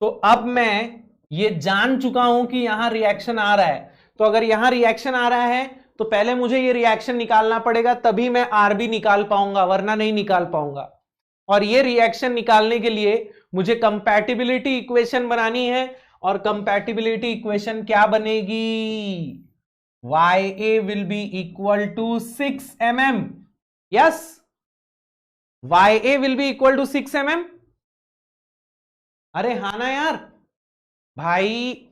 तो अब मैं ये जान चुका हूं कि यहां रिएक्शन आ रहा है, तो अगर यहां रिएक्शन आ रहा है तो पहले मुझे ये रिएक्शन निकालना पड़ेगा, तभी मैं आरबी निकाल पाऊंगा, वरना नहीं निकाल पाऊंगा। और ये रिएक्शन निकालने के लिए मुझे कंपैटिबिलिटी इक्वेशन बनानी है, और कंपैटिबिलिटी इक्वेशन क्या बनेगी, YA will be equal to 6 mm, yes, YA will be equal to 6 mm। अरे हाँ ना यार भाई,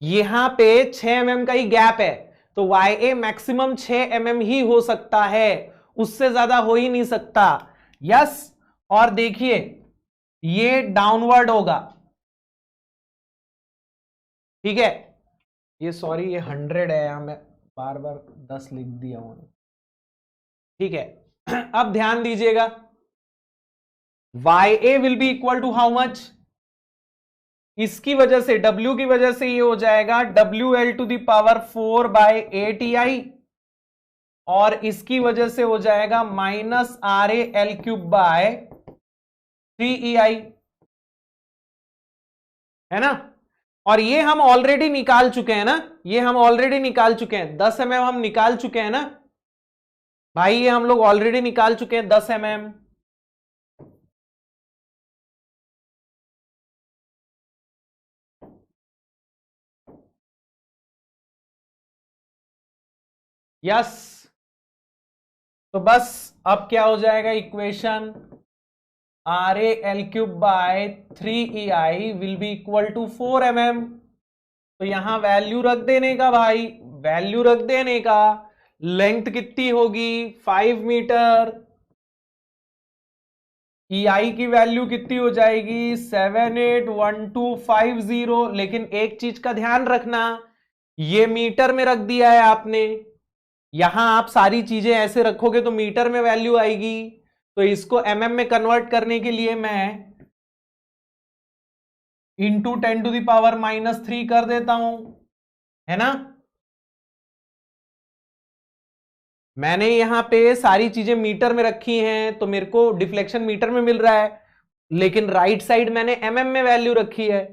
यहां पे 6 mm का ही गैप है, तो YA मैक्सिमम 6 mm ही हो सकता है, उससे ज्यादा हो ही नहीं सकता, यस। और देखिए ये डाउनवर्ड होगा, ठीक है, ये सॉरी ये 100 है, यहां मैं बार बार 10 लिख दिया हूं, ठीक है। अब ध्यान दीजिएगा, YA will be equal to how much, इसकी वजह से W की वजह से ये हो जाएगा WL to the power 4 by 8EI, और इसकी वजह से हो जाएगा माइनस RAL³ बाय 3EI, है ना। और ये हम ऑलरेडी निकाल चुके हैं ना, ये हम ऑलरेडी निकाल चुके हैं, 10 mm हम निकाल चुके हैं ना भाई, ये हम लोग ऑलरेडी निकाल चुके हैं 10 mm। यस, तो बस अब क्या हो जाएगा equation, RAL³ by 3EI will be equal to 4 mm। तो यहां वैल्यू रख देने का भाई, वैल्यू रख देने का, लेंथ कितनी होगी 5 मीटर, EI की वैल्यू कितनी हो जाएगी 781250, लेकिन एक चीज का ध्यान रखना, ये मीटर में रख दिया है आपने, यहां आप सारी चीजें ऐसे रखोगे तो मीटर में वैल्यू आएगी, तो इसको mm में कन्वर्ट करने के लिए मैं इंटू 10 टू द पावर -3 कर देता हूं, है ना। मैंने यहां पे सारी चीजें मीटर में रखी हैं, तो मेरे को डिफ्लेक्शन मीटर में मिल रहा है, लेकिन राइट साइड मैंने mm में वैल्यू रखी है,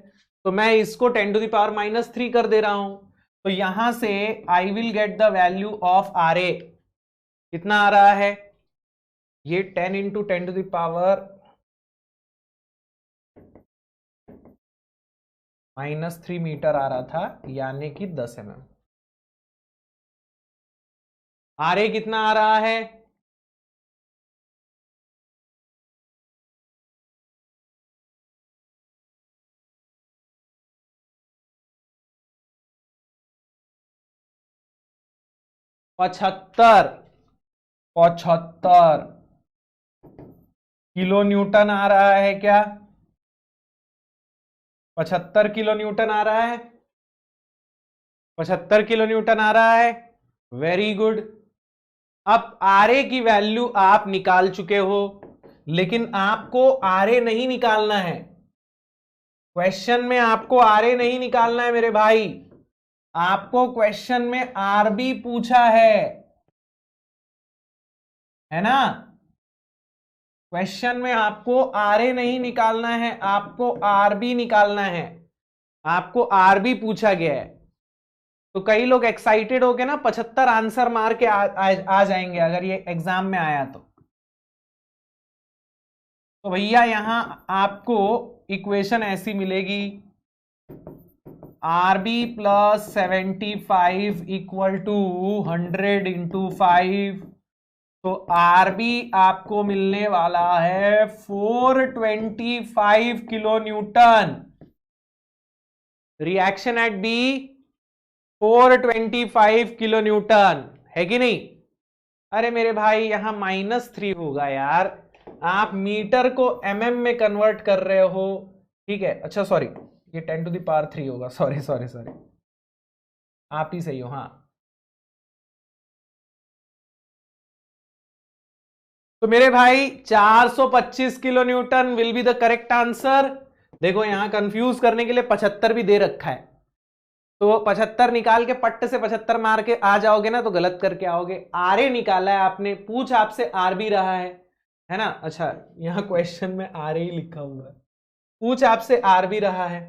तो मैं इसको 10 टू द पावर -3 कर दे रहा हूं। तो यहां से I will get the value of RA, कितना आ रहा है, ये 10 into 10 to the power -3 metre आ रहा था, यानी कि 10 mm। RA कितना आ रहा है, पचहत्तर किलो न्यूटन आ रहा है क्या, 75 किलो न्यूटन आ रहा है, 75 किलो न्यूटन आ रहा है, वेरी गुड। अब RA की वैल्यू आप निकाल चुके हो, लेकिन आपको RA नहीं निकालना है, क्वेश्चन में आपको RA नहीं निकालना है मेरे भाई, आपको क्वेश्चन में RB पूछा है ना। क्वेश्चन में आपको RA नहीं निकालना है, आपको RB निकालना है, आपको RB पूछा गया है। तो कई लोग एक्साइटेड होके ना 75 आंसर मार के आ जाएंगे अगर ये एग्जाम में आया तो भैया यहां आपको इक्वेशन ऐसी मिलेगी, RB plus 75 equal to 100 into 5, तो RB आपको मिलने वाला है 425 kilo newton. Reaction at B 425 kilo newton है कि नहीं? अरे मेरे भाई यहां -3 होगा यार, आप मीटर को mm में कन्वर्ट कर रहे हो, ठीक है। अच्छा सॉरी, ये 10 टू द पावर 3 होगा, सॉरी सॉरी सॉरी, आप ही सही हो। हाँ, तो मेरे भाई 425 kilo Newton will be the correct answer. देखो यहां कंफ्यूज करने के लिए 75 भी दे रखा है, तो 75 निकाल के पट्ट से 75 मार के आ जाओगे ना तो गलत करके आओगे। RA निकाला है आपने, पूछ आपसे RB रहा है ना? अच्छा, यहां क्वेश्चन में RA ही लिखा हुआ है, पूछ आपसे RB रहा है।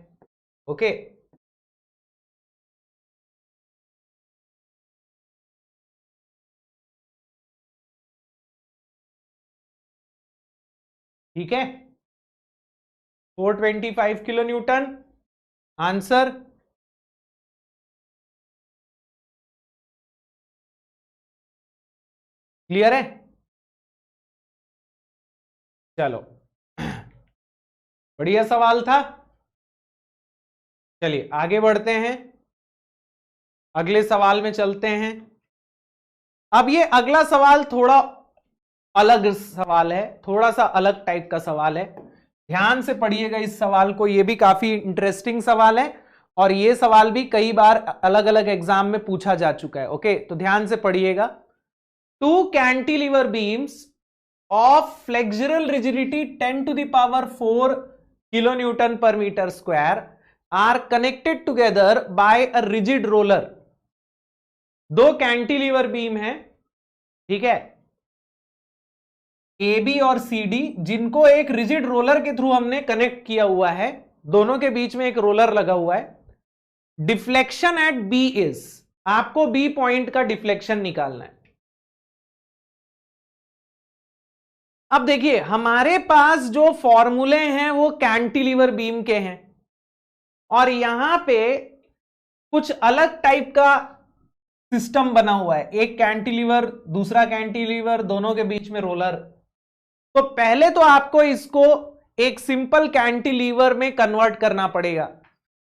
ओके, ठीक है, 425 किलो न्यूटन आंसर। क्लियर है? चलो, बढ़िया सवाल था। चलिए आगे बढ़ते हैं, अगले सवाल में चलते हैं। अब ये अगला सवाल थोड़ा अलग सवाल है, थोड़ा सा अलग टाइप का सवाल है, ध्यान से पढ़िएगा इस सवाल को, ये भी काफी इंटरेस्टिंग सवाल है और ये सवाल भी कई बार अलग अलग एग्जाम में पूछा जा चुका है। ओके, तो ध्यान से पढ़िएगा। 2 cantilever beams of flexural rigidity 10 to the power 4 kilo newton per metre square are connected together by a rigid roller. 2 cantilever beam है, ठीक है, ए बी और सी डी, जिनको एक रिजिड रोलर के थ्रू हमने कनेक्ट किया हुआ है, दोनों के बीच में एक रोलर लगा हुआ है। डिफ्लेक्शन एट बी इज, आपको बी पॉइंट का डिफ्लेक्शन निकालना है। अब देखिए हमारे पास जो फॉर्मूले हैं वो कैंटिलीवर बीम के हैं और यहां पे कुछ अलग टाइप का सिस्टम बना हुआ है, एक कैंटिलीवर दूसरा कैंटिलीवर, दोनों के बीच में रोलर। तो पहले तो आपको इसको एक सिंपल कैंटिलीवर में कन्वर्ट करना पड़ेगा।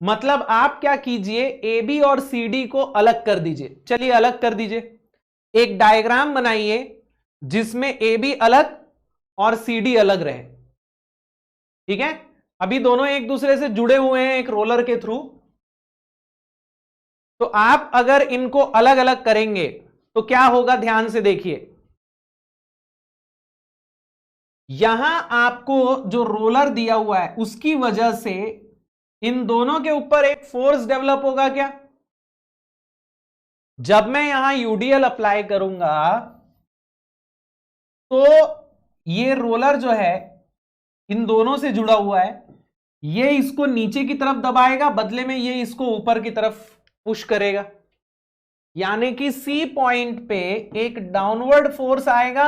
मतलब आप क्या कीजिए, ए बी और सी डी को अलग कर दीजिए। चलिए अलग कर दीजिए, एक डायग्राम बनाइए जिसमें ए बी अलग और सी डी अलग रहे, ठीक है। अभी दोनों एक दूसरे से जुड़े हुए हैं एक रोलर के थ्रू, तो आप अगर इनको अलग अलग करेंगे तो क्या होगा, ध्यान से देखिए। यहां आपको जो रोलर दिया हुआ है उसकी वजह से इन दोनों के ऊपर एक फोर्स डेवलप होगा क्या? जब मैं यहां यूडीएल अप्लाई करूंगा तो ये रोलर जो है इन दोनों से जुड़ा हुआ है, ये इसको नीचे की तरफ दबाएगा, बदले में ये इसको ऊपर की तरफ पुश करेगा, यानी कि सी पॉइंट पे एक डाउनवर्ड फोर्स आएगा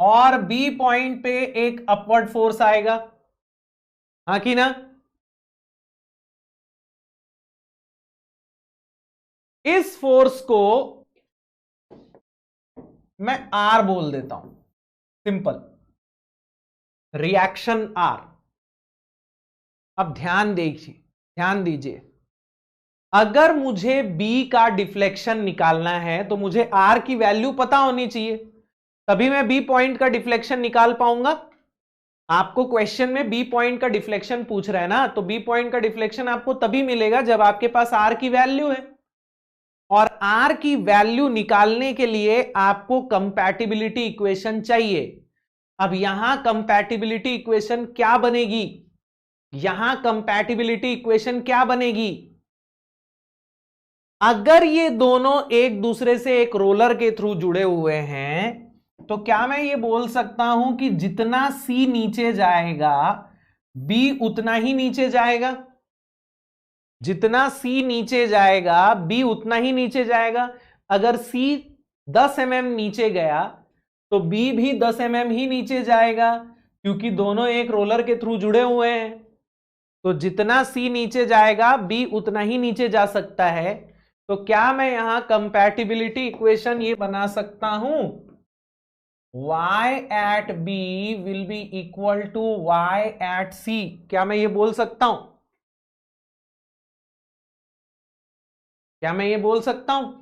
और बी पॉइंट पे एक अपवर्ड फोर्स आएगा, हाँ कि ना? इस फोर्स को मैं आर बोल देता हूं, सिंपल, रिएक्शन आर। अब ध्यान देखिए, ध्यान दीजिए, अगर मुझे बी का डिफ्लेक्शन निकालना है तो मुझे आर की वैल्यू पता होनी चाहिए, तभी मैं बी पॉइंट का डिफ्लेक्शन निकाल पाऊंगा। आपको क्वेश्चन में बी पॉइंट का डिफ्लेक्शन पूछ रहा है ना, तो बी पॉइंट का डिफ्लेक्शन आपको तभी मिलेगा जब आपके पास आर की वैल्यू है, और आर की वैल्यू निकालने के लिए आपको कंपैटिबिलिटी इक्वेशन चाहिए। अब यहां कंपैटिबिलिटी इक्वेशन क्या बनेगी, यहां कंपैटिबिलिटी इक्वेशन क्या बनेगी? अगर ये दोनों एक दूसरे से एक रोलर के थ्रू जुड़े हुए हैं तो क्या मैं ये बोल सकता हूं कि जितना सी नीचे जाएगा बी उतना ही नीचे जाएगा? जितना सी नीचे जाएगा बी उतना ही नीचे जाएगा। अगर सी 10 mm नीचे गया तो बी भी 10 mm ही नीचे जाएगा। क्योंकि दोनों एक रोलर के थ्रू जुड़े हुए हैं, तो जितना C नीचे जाएगा B उतना ही नीचे जा सकता है। तो क्या मैं यहां कंपैटिबिलिटी इक्वेशन ये बना सकता हूं, y at B will be equal to y at C? क्या मैं ये बोल सकता हूं? क्या मैं ये बोल सकता हूं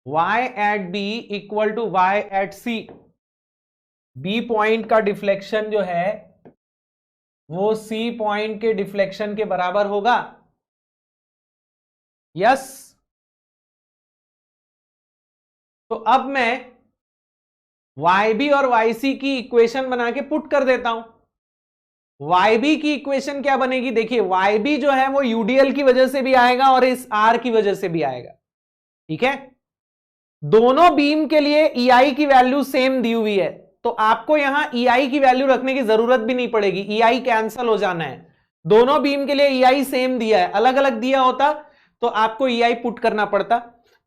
y at B equal to y at C? B point का डिफ्लेक्शन जो है वो C पॉइंट के डिफ्लेक्शन के बराबर होगा। यस। तो अब मैं YB और YC की इक्वेशन बना के पुट कर देता हूं। YB की इक्वेशन क्या बनेगी, देखिए YB जो है वो UDL की वजह से भी आएगा और इस R की वजह से भी आएगा। ठीक है, दोनों बीम के लिए EI की वैल्यू सेम दी हुई है, तो आपको यहां EI की वैल्यू रखने की जरूरत भी नहीं पड़ेगी, EI कैंसल हो जाना है। दोनों बीम के लिए EI सेम दिया है, अलग अलग दिया होता तो आपको EI पुट करना पड़ता,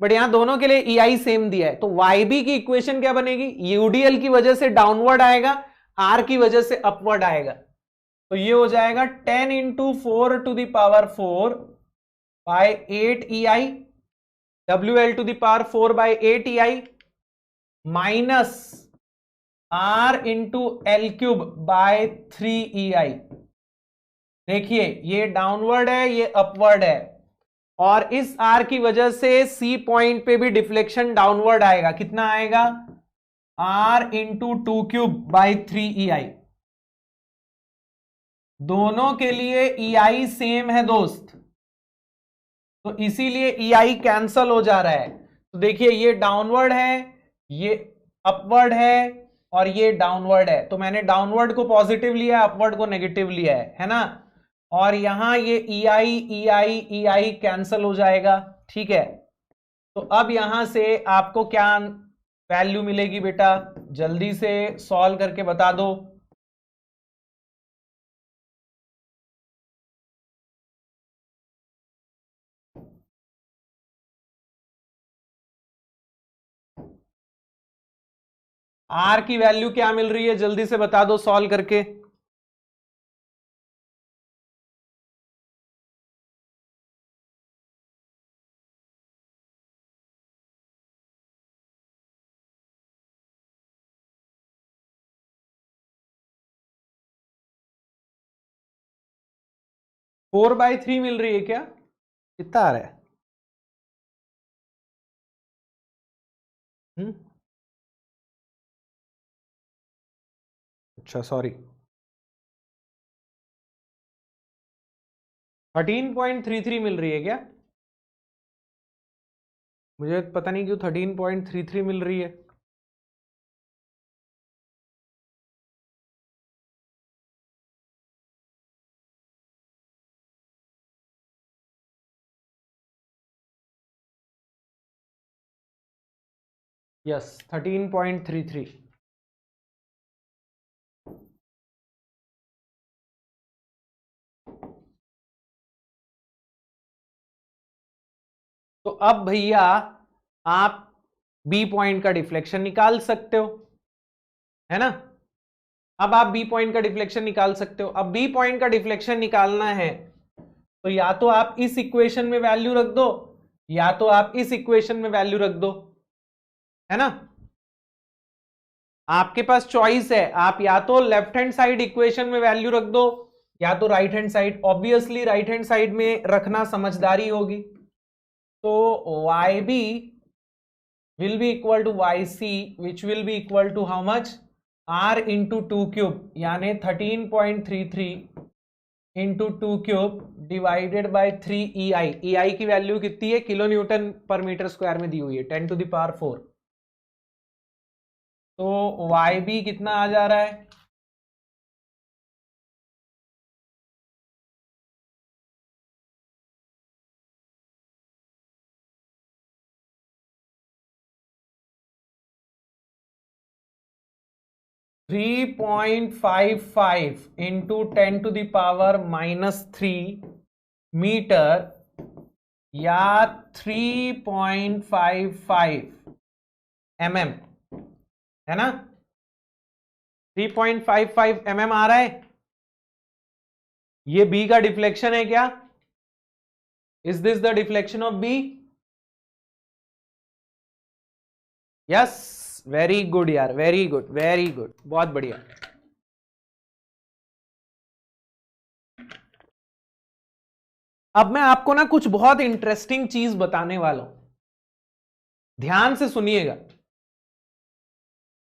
बट यहां दोनों के लिए EI सेम दिया है। तो YB की इक्वेशन क्या बनेगी, UDL की वजह से डाउनवर्ड आएगा, R की वजह से अपवर्ड आएगा। तो ये हो जाएगा 10 into 4 to the power 4 by 8 EI, WL to the power 4 by 8 EI minus R into L cube by 3 EI। देखिए ये डाउनवर्ड है, ये अपवर्ड है, और इस R की वजह से C पॉइंट पे भी डिफ्लेक्शन डाउनवर्ड आएगा। कितना आएगा, R into 2 cube by 3 EI। दोनों के लिए EI सेम है दोस्त, तो इसीलिए EI कैंसल हो जा रहा है। तो देखिए ये डाउनवर्ड है, ये अपवर्ड है, और ये डाउनवर्ड है, तो मैंने डाउनवर्ड को पॉजिटिव लिया, अपवर्ड को नेगेटिव लिया है ना। और यहां ये EI EI EI कैंसल हो जाएगा। ठीक है, तो अब यहां से आपको क्या वैल्यू मिलेगी बेटा, जल्दी से सॉल्व करके बता दो। R की वैल्यू क्या मिल रही है, जल्दी से बता दो सॉल्व करके। फोर बाई थ्री मिल रही है क्या, कितना आ रहा है? अच्छा सॉरी, 13.33 मिल रही है क्या? मुझे पता नहीं क्यों 13.33 मिल रही है। यस 13.33। तो अब भैया आप बी पॉइंट का डिफ्लेक्शन निकाल सकते हो, है ना। अब आप बी पॉइंट का डिफ्लेक्शन निकाल सकते हो। अब बी पॉइंट का डिफ्लेक्शन निकालना है तो या तो आप इस इक्वेशन में वैल्यू रख दो, या तो आप इस इक्वेशन में वैल्यू रख दो, है ना। आपके पास चॉइस है, आप या तो लेफ्ट हैंड साइड इक्वेशन में वैल्यू रख दो, या तो right hand side. Obviously right hand side में रखना समझदारी होगी। तो YB will be equal to YC which will be equal to how much, R into 2 cube, यानी 13.33 into 2 cube divided by 3 EI। EI की वैल्यू कितनी है, kilo newton per metre square में दी हुई है, 10 to the power 4। तो YB कितना आ जा रहा है, 3.55 into 10 to the power -3 metre, या 3.55 mm, है ना। 3.55 mm आ रहा है। ये बी का डिफ्लेक्शन है क्या? Is this the deflection of B? Yes, very good यार, वेरी गुड, वेरी गुड, बहुत बढ़िया। अब मैं आपको ना कुछ बहुत इंटरेस्टिंग चीज बताने वाला हूं, ध्यान से सुनिएगा।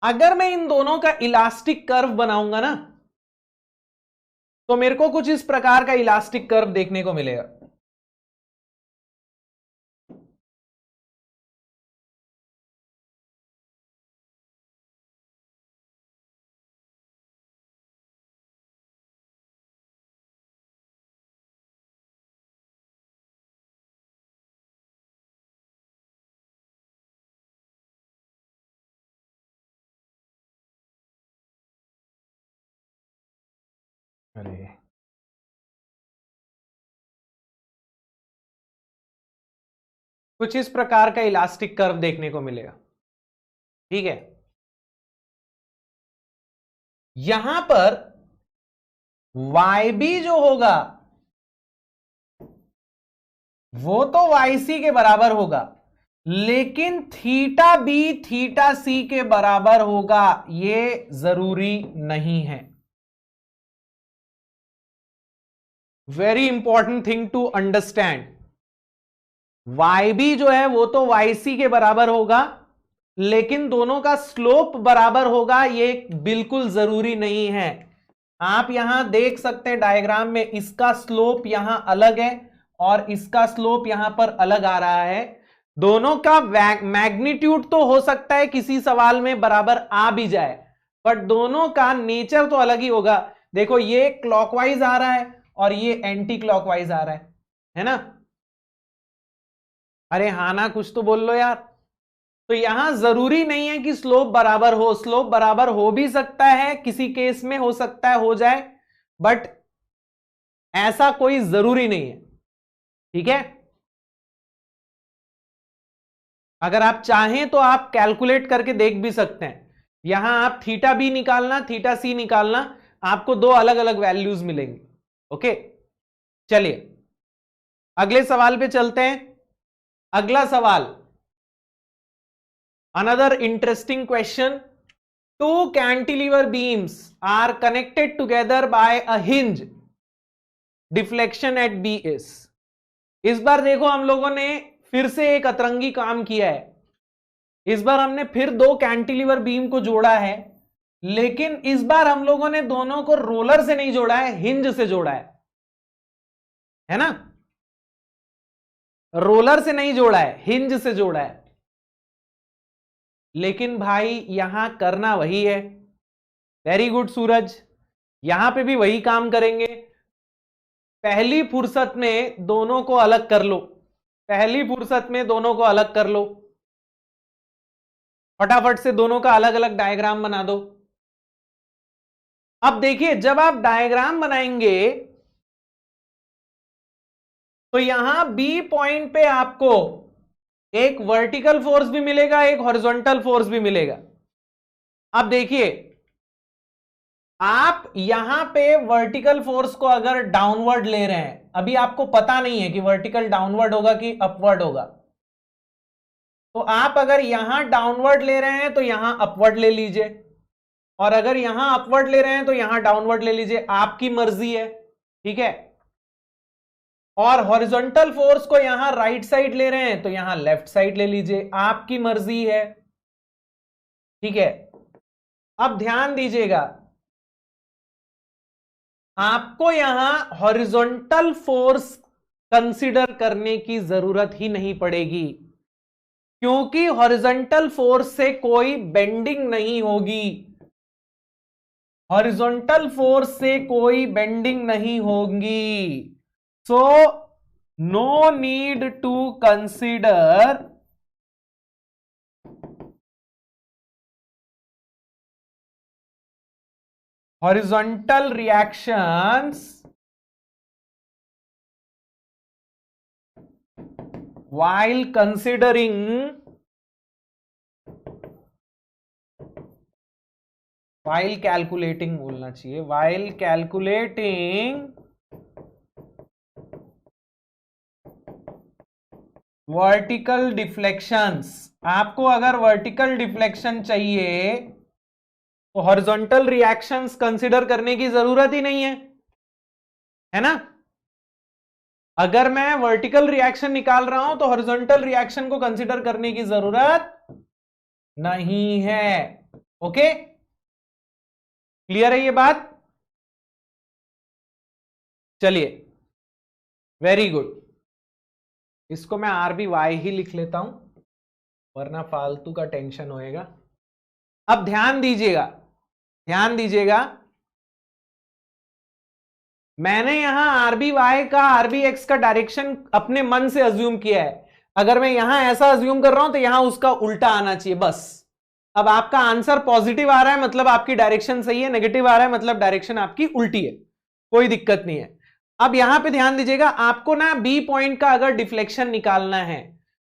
अगर मैं इन दोनों का इलास्टिक कर्व बनाऊंगा ना, तो मेरे को कुछ इस प्रकार का इलास्टिक कर्व देखने को मिलेगा। अरे, कुछ इस प्रकार का इलास्टिक कर्व देखने को मिलेगा, ठीक है। यहां पर YB जो होगा वो तो YC के बराबर होगा, लेकिन थीटा बी थीटा सी के बराबर होगा ये जरूरी नहीं है। Very important thing to understand. YB जो है वो तो YC के बराबर होगा, लेकिन दोनों का स्लोप बराबर होगा ये बिल्कुल जरूरी नहीं है। आप यहां देख सकते हैं डायग्राम में, इसका स्लोप यहां अलग है और इसका स्लोप यहां पर अलग आ रहा है। दोनों का मैग्नीट्यूड तो हो सकता है किसी सवाल में बराबर आ भी जाए, बट दोनों का नेचर तो अलग ही होगा। देखो, ये क्लॉकवाइज आ रहा है और ये एंटी क्लॉकवाइज आ रहा है ना? अरे हाँ ना, कुछ तो बोल लो यार। तो यहां जरूरी नहीं है कि स्लोप बराबर हो, स्लोप बराबर हो भी सकता है, किसी केस में हो सकता है हो जाए, बट ऐसा कोई जरूरी नहीं है, ठीक है। अगर आप चाहें तो आप कैलकुलेट करके देख भी सकते हैं। यहां आप थीटा बी निकालना, थीटा सी निकालना, आपको दो अलग अलग वैल्यूज मिलेंगे। ओके, चलिए अगले सवाल पे चलते हैं। अगला सवाल, another interesting question. Two cantilever beams are connected together by a hinge. Deflection at B is. इस बार देखो हम लोगों ने फिर से एक अतरंगी काम किया है। इस बार हमने फिर दो कैंटिलीवर बीम को जोड़ा है, लेकिन इस बार हम लोगों ने दोनों को रोलर से नहीं जोड़ा है, हिंज से जोड़ा है ना? रोलर से नहीं जोड़ा है, हिंज से जोड़ा है। लेकिन भाई यहां करना वही है। वेरी गुड सूरज, यहां पे भी वही काम करेंगे। पहली फुर्सत में दोनों को अलग कर लो, पहली फुर्सत में दोनों को अलग कर लो, फटाफट से दोनों का अलग अलग डायग्राम बना दो। अब देखिए, जब आप डायग्राम बनाएंगे तो यहां बी पॉइंट पे आपको एक वर्टिकल फोर्स भी मिलेगा, एक हॉरिजॉन्टल फोर्स भी मिलेगा। अब देखिए, आप यहां पे वर्टिकल फोर्स को अगर डाउनवर्ड ले रहे हैं, अभी आपको पता नहीं है कि वर्टिकल डाउनवर्ड होगा कि अपवर्ड होगा, तो आप अगर यहां डाउनवर्ड ले रहे हैं तो यहां अपवर्ड ले लीजिए, और अगर यहां अपवर्ड ले रहे हैं तो यहां डाउनवर्ड ले लीजिए, आपकी मर्जी है, ठीक है। और हॉरिजॉन्टल फोर्स को यहां राइट साइड ले रहे हैं तो यहां लेफ्ट साइड ले लीजिए, आपकी मर्जी है, ठीक है। अब ध्यान दीजिएगा, आपको यहां हॉरिजॉन्टल फोर्स कंसीडर करने की जरूरत ही नहीं पड़ेगी, क्योंकि हॉरिजॉन्टल फोर्स से कोई बेंडिंग नहीं होगी, हॉरिजॉन्टल फोर्स से कोई बेंडिंग नहीं होगी। So no need to consider horizontal reactions while considering while calculating बोलना चाहिए, while कैलकुलेटिंग वर्टिकल डिफ्लेक्शंस। आपको अगर वर्टिकल डिफ्लेक्शन चाहिए तो हॉरिजॉन्टल रिएक्शंस कंसिडर करने की जरूरत ही नहीं है ना। अगर मैं वर्टिकल रिएक्शन निकाल रहा हूं तो हॉरिजॉन्टल रिएक्शन को कंसिडर करने की जरूरत नहीं है। ओके, क्लियर है ये बात? चलिए, वेरी गुड। इसको मैं आर बी वाई ही लिख लेता हूं, वरना फालतू का टेंशन होएगा। अब ध्यान दीजिएगा, ध्यान दीजिएगा, मैंने यहां आरबी वाई का आरबी एक्स का डायरेक्शन अपने मन से अज्यूम किया है। अगर मैं यहां ऐसा अज्यूम कर रहा हूं तो यहां उसका उल्टा आना चाहिए बस। अब आपका आंसर पॉजिटिव आ रहा है मतलब आपकी डायरेक्शन सही है, नेगेटिव आ रहा है मतलब डायरेक्शन आपकी उल्टी है, कोई दिक्कत नहीं है। अब यहां पे ध्यान दीजिएगा, आपको ना बी पॉइंट का अगर डिफ्लेक्शन निकालना है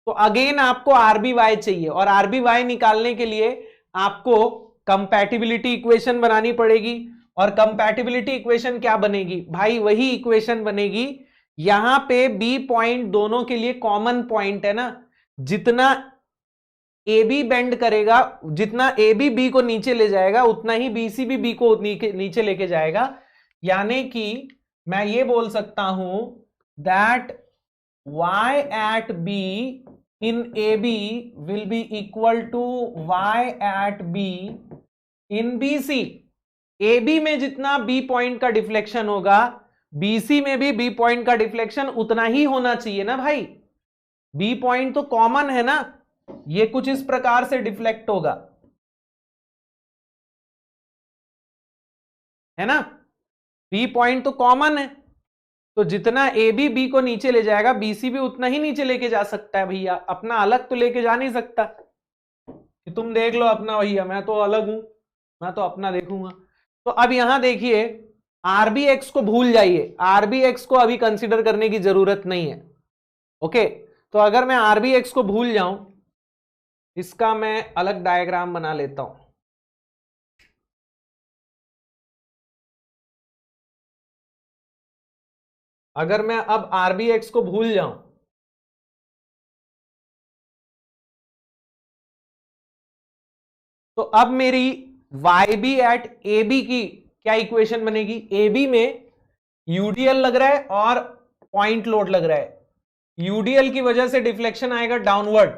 तो अगेन आपको आरबी वाई चाहिए, और आरबी वाई निकालने के लिए आपको कंपैटिबिलिटी इक्वेशन बनानी पड़ेगी। और कंपैटिबिलिटी इक्वेशन क्या बनेगी भाई? वही इक्वेशन बनेगी, यहां पे बी पॉइंट दोनों के लिए कॉमन पॉइंट है ना। जितना ए बी बेंड करेगा, जितना ए बी बी को नीचे ले जाएगा, उतना ही बी सी भी बी को नीचे लेके जाएगा। यानी कि मैं ये बोल सकता हूं that y at b in AB will be equal to y at b in BC। AB में जितना B पॉइंट का डिफ्लेक्शन होगा, BC में भी B पॉइंट का डिफ्लेक्शन उतना ही होना चाहिए ना भाई। B पॉइंट तो कॉमन है ना, ये कुछ इस प्रकार से डिफ्लेक्ट होगा, है ना। B पॉइंट तो कॉमन है, तो जितना ए बी बी को नीचे ले जाएगा, बीसी भी उतना ही नीचे लेके जा सकता है भैया। अपना अलग तो लेके जा नहीं सकता कि तुम देख लो अपना भैया, मैं तो अलग हूं, मैं तो अपना देखूंगा। तो अब यहां देखिए, आरबी एक्स को भूल जाइए, आरबी एक्स को अभी कंसिडर करने की जरूरत नहीं है। ओके, तो अगर मैं आरबी एक्स को भूल जाऊं, इसका मैं अलग डायग्राम बना लेता हूं। अगर मैं अब आरबी एक्स को भूल जाऊं तो अब मेरी y B at A B की क्या इक्वेशन बनेगी? ए बी में यूडीएल लग रहा है और पॉइंट लोड लग रहा है, यूडीएल की वजह से डिफ्लेक्शन आएगा डाउनवर्ड।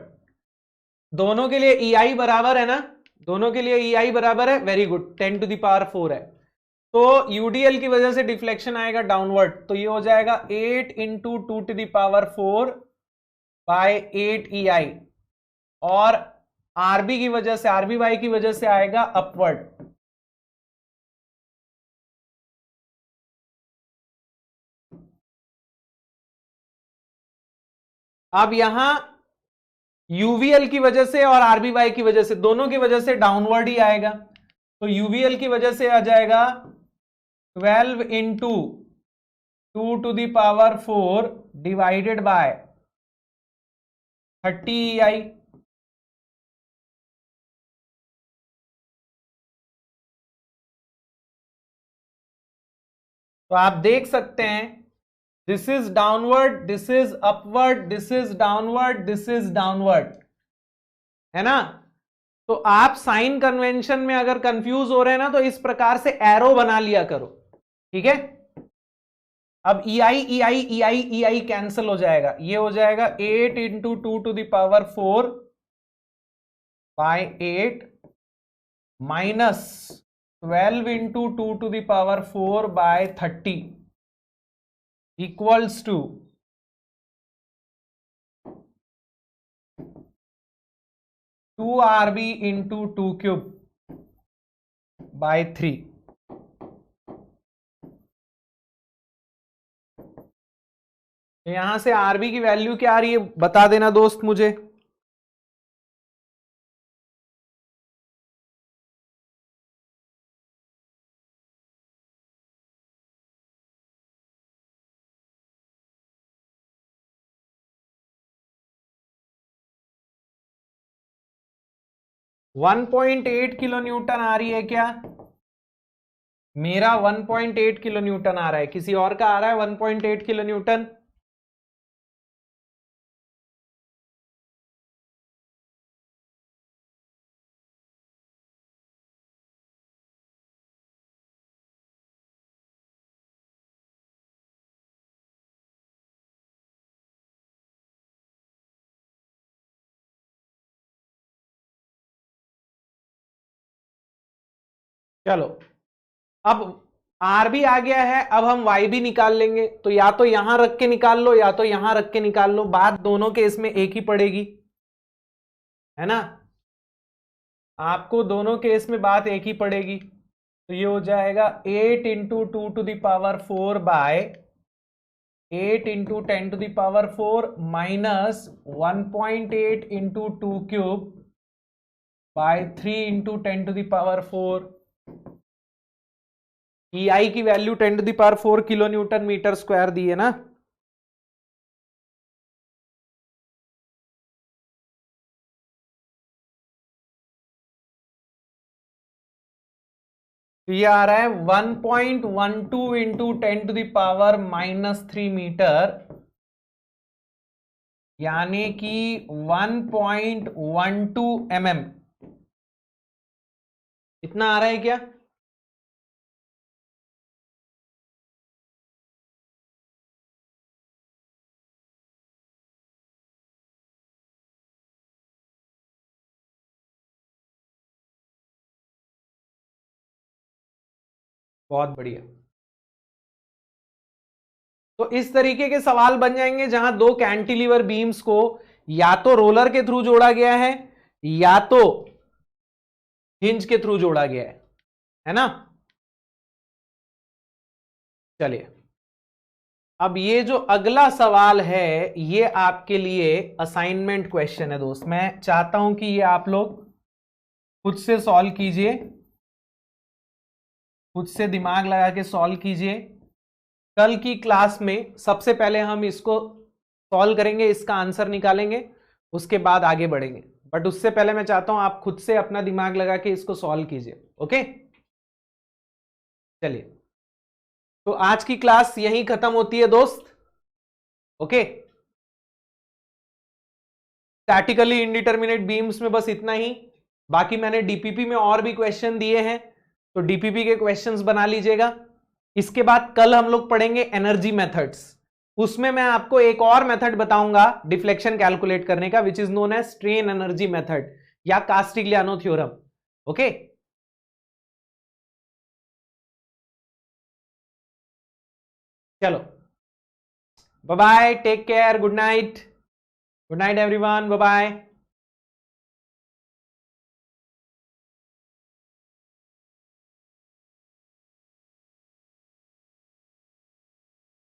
दोनों के लिए EI बराबर है ना, दोनों के लिए EI बराबर है, very good, 10 to the power 4 है। तो यूडीएल की वजह से डिफ्लेक्शन आएगा डाउनवर्ड, तो ये हो जाएगा 8 into 2 to the power 4 by 8 EI, और आरबी की वजह से, आरबी वाई की वजह से आएगा अपवर्ड। अब यहां यूवीएल की वजह से और आरबीवाई की वजह से, दोनों की वजह से डाउनवर्ड ही आएगा। तो यूवीएल की वजह से आ जाएगा 12 into 2 to the power 4 divided by 30 EI। तो आप देख सकते हैं, this is downward, this is upward, this is downward, this is downward, है ना। तो आप साइन कन्वेंशन में अगर कंफ्यूज हो रहे हैं ना, तो इस प्रकार से एरो बना लिया करो, ठीक है। अब EI EI EI EI cancel हो जाएगा, ये हो जाएगा 8 into 2 to the power 4 by 8 minus 12 into 2 to the power 4 by 30 equals to 2RB into 2 cube by 3। यहां से आरबी की वैल्यू क्या आ रही है बता देना दोस्त मुझे। वन 1.8 किलो न्यूटन आ रही है क्या? मेरा 1.8 किलो न्यूटन आ रहा है, किसी और का आ रहा है 1.8 किलो न्यूटन? चलो, अब आर भी आ गया है, अब हम वाई भी निकाल लेंगे। तो या तो यहां रख के निकाल लो या तो यहां रख के निकाल लो, बात दोनों केस में एक ही पड़ेगी, है ना? आपको दोनों केस में बात एक ही पड़ेगी। तो ये हो जाएगा 8 into 2 to the power 4 by 8 into 10 to the power 4 minus 1.8 into 2 cube by 3 into 10 to the power 4। EI की value 10 to the power 4 kilo newton metre square दी है ना। तो ये आ रहा है 1.12 into 10 to the power-3 metre, यानी कि 1.12 mm। इतना आ रहा है क्या? बहुत बढ़िया। तो इस तरीके के सवाल बन जाएंगे जहां दो कैंटिलीवर बीम्स को या तो रोलर के थ्रू जोड़ा गया है या तो हिंज के थ्रू जोड़ा गया है ना? चलिए, अब ये जो अगला सवाल है ये आपके लिए असाइनमेंट क्वेश्चन है दोस्त। मैं चाहता हूं कि ये आप लोग खुद से सॉल्व कीजिए, खुद से दिमाग लगा के सॉल्व कीजिए। कल की क्लास में सबसे पहले हम इसको सॉल्व करेंगे, इसका आंसर निकालेंगे, उसके बाद आगे बढ़ेंगे। बट उससे पहले मैं चाहता हूं आप खुद से अपना दिमाग लगा के इसको सॉल्व कीजिए। ओके, चलिए, तो आज की क्लास यहीं खत्म होती है दोस्त। ओके, स्टैटिकली इंडिटरमिनेट बीम्स में बस इतना ही। बाकी मैंने डीपीपी में और भी क्वेश्चन दिए हैं, तो डीपीपी के क्वेश्चंस बना लीजिएगा। इसके बाद कल हम लोग पढ़ेंगे एनर्जी मेथड्स। उसमें मैं आपको एक और मेथड बताऊंगा डिफ्लेक्शन कैलकुलेट करने का, which is known as strain energy method या कास्टिग्लियानो थ्योरम। ओके, चलो, bye bye, take care, good night, good night everyone, bye bye.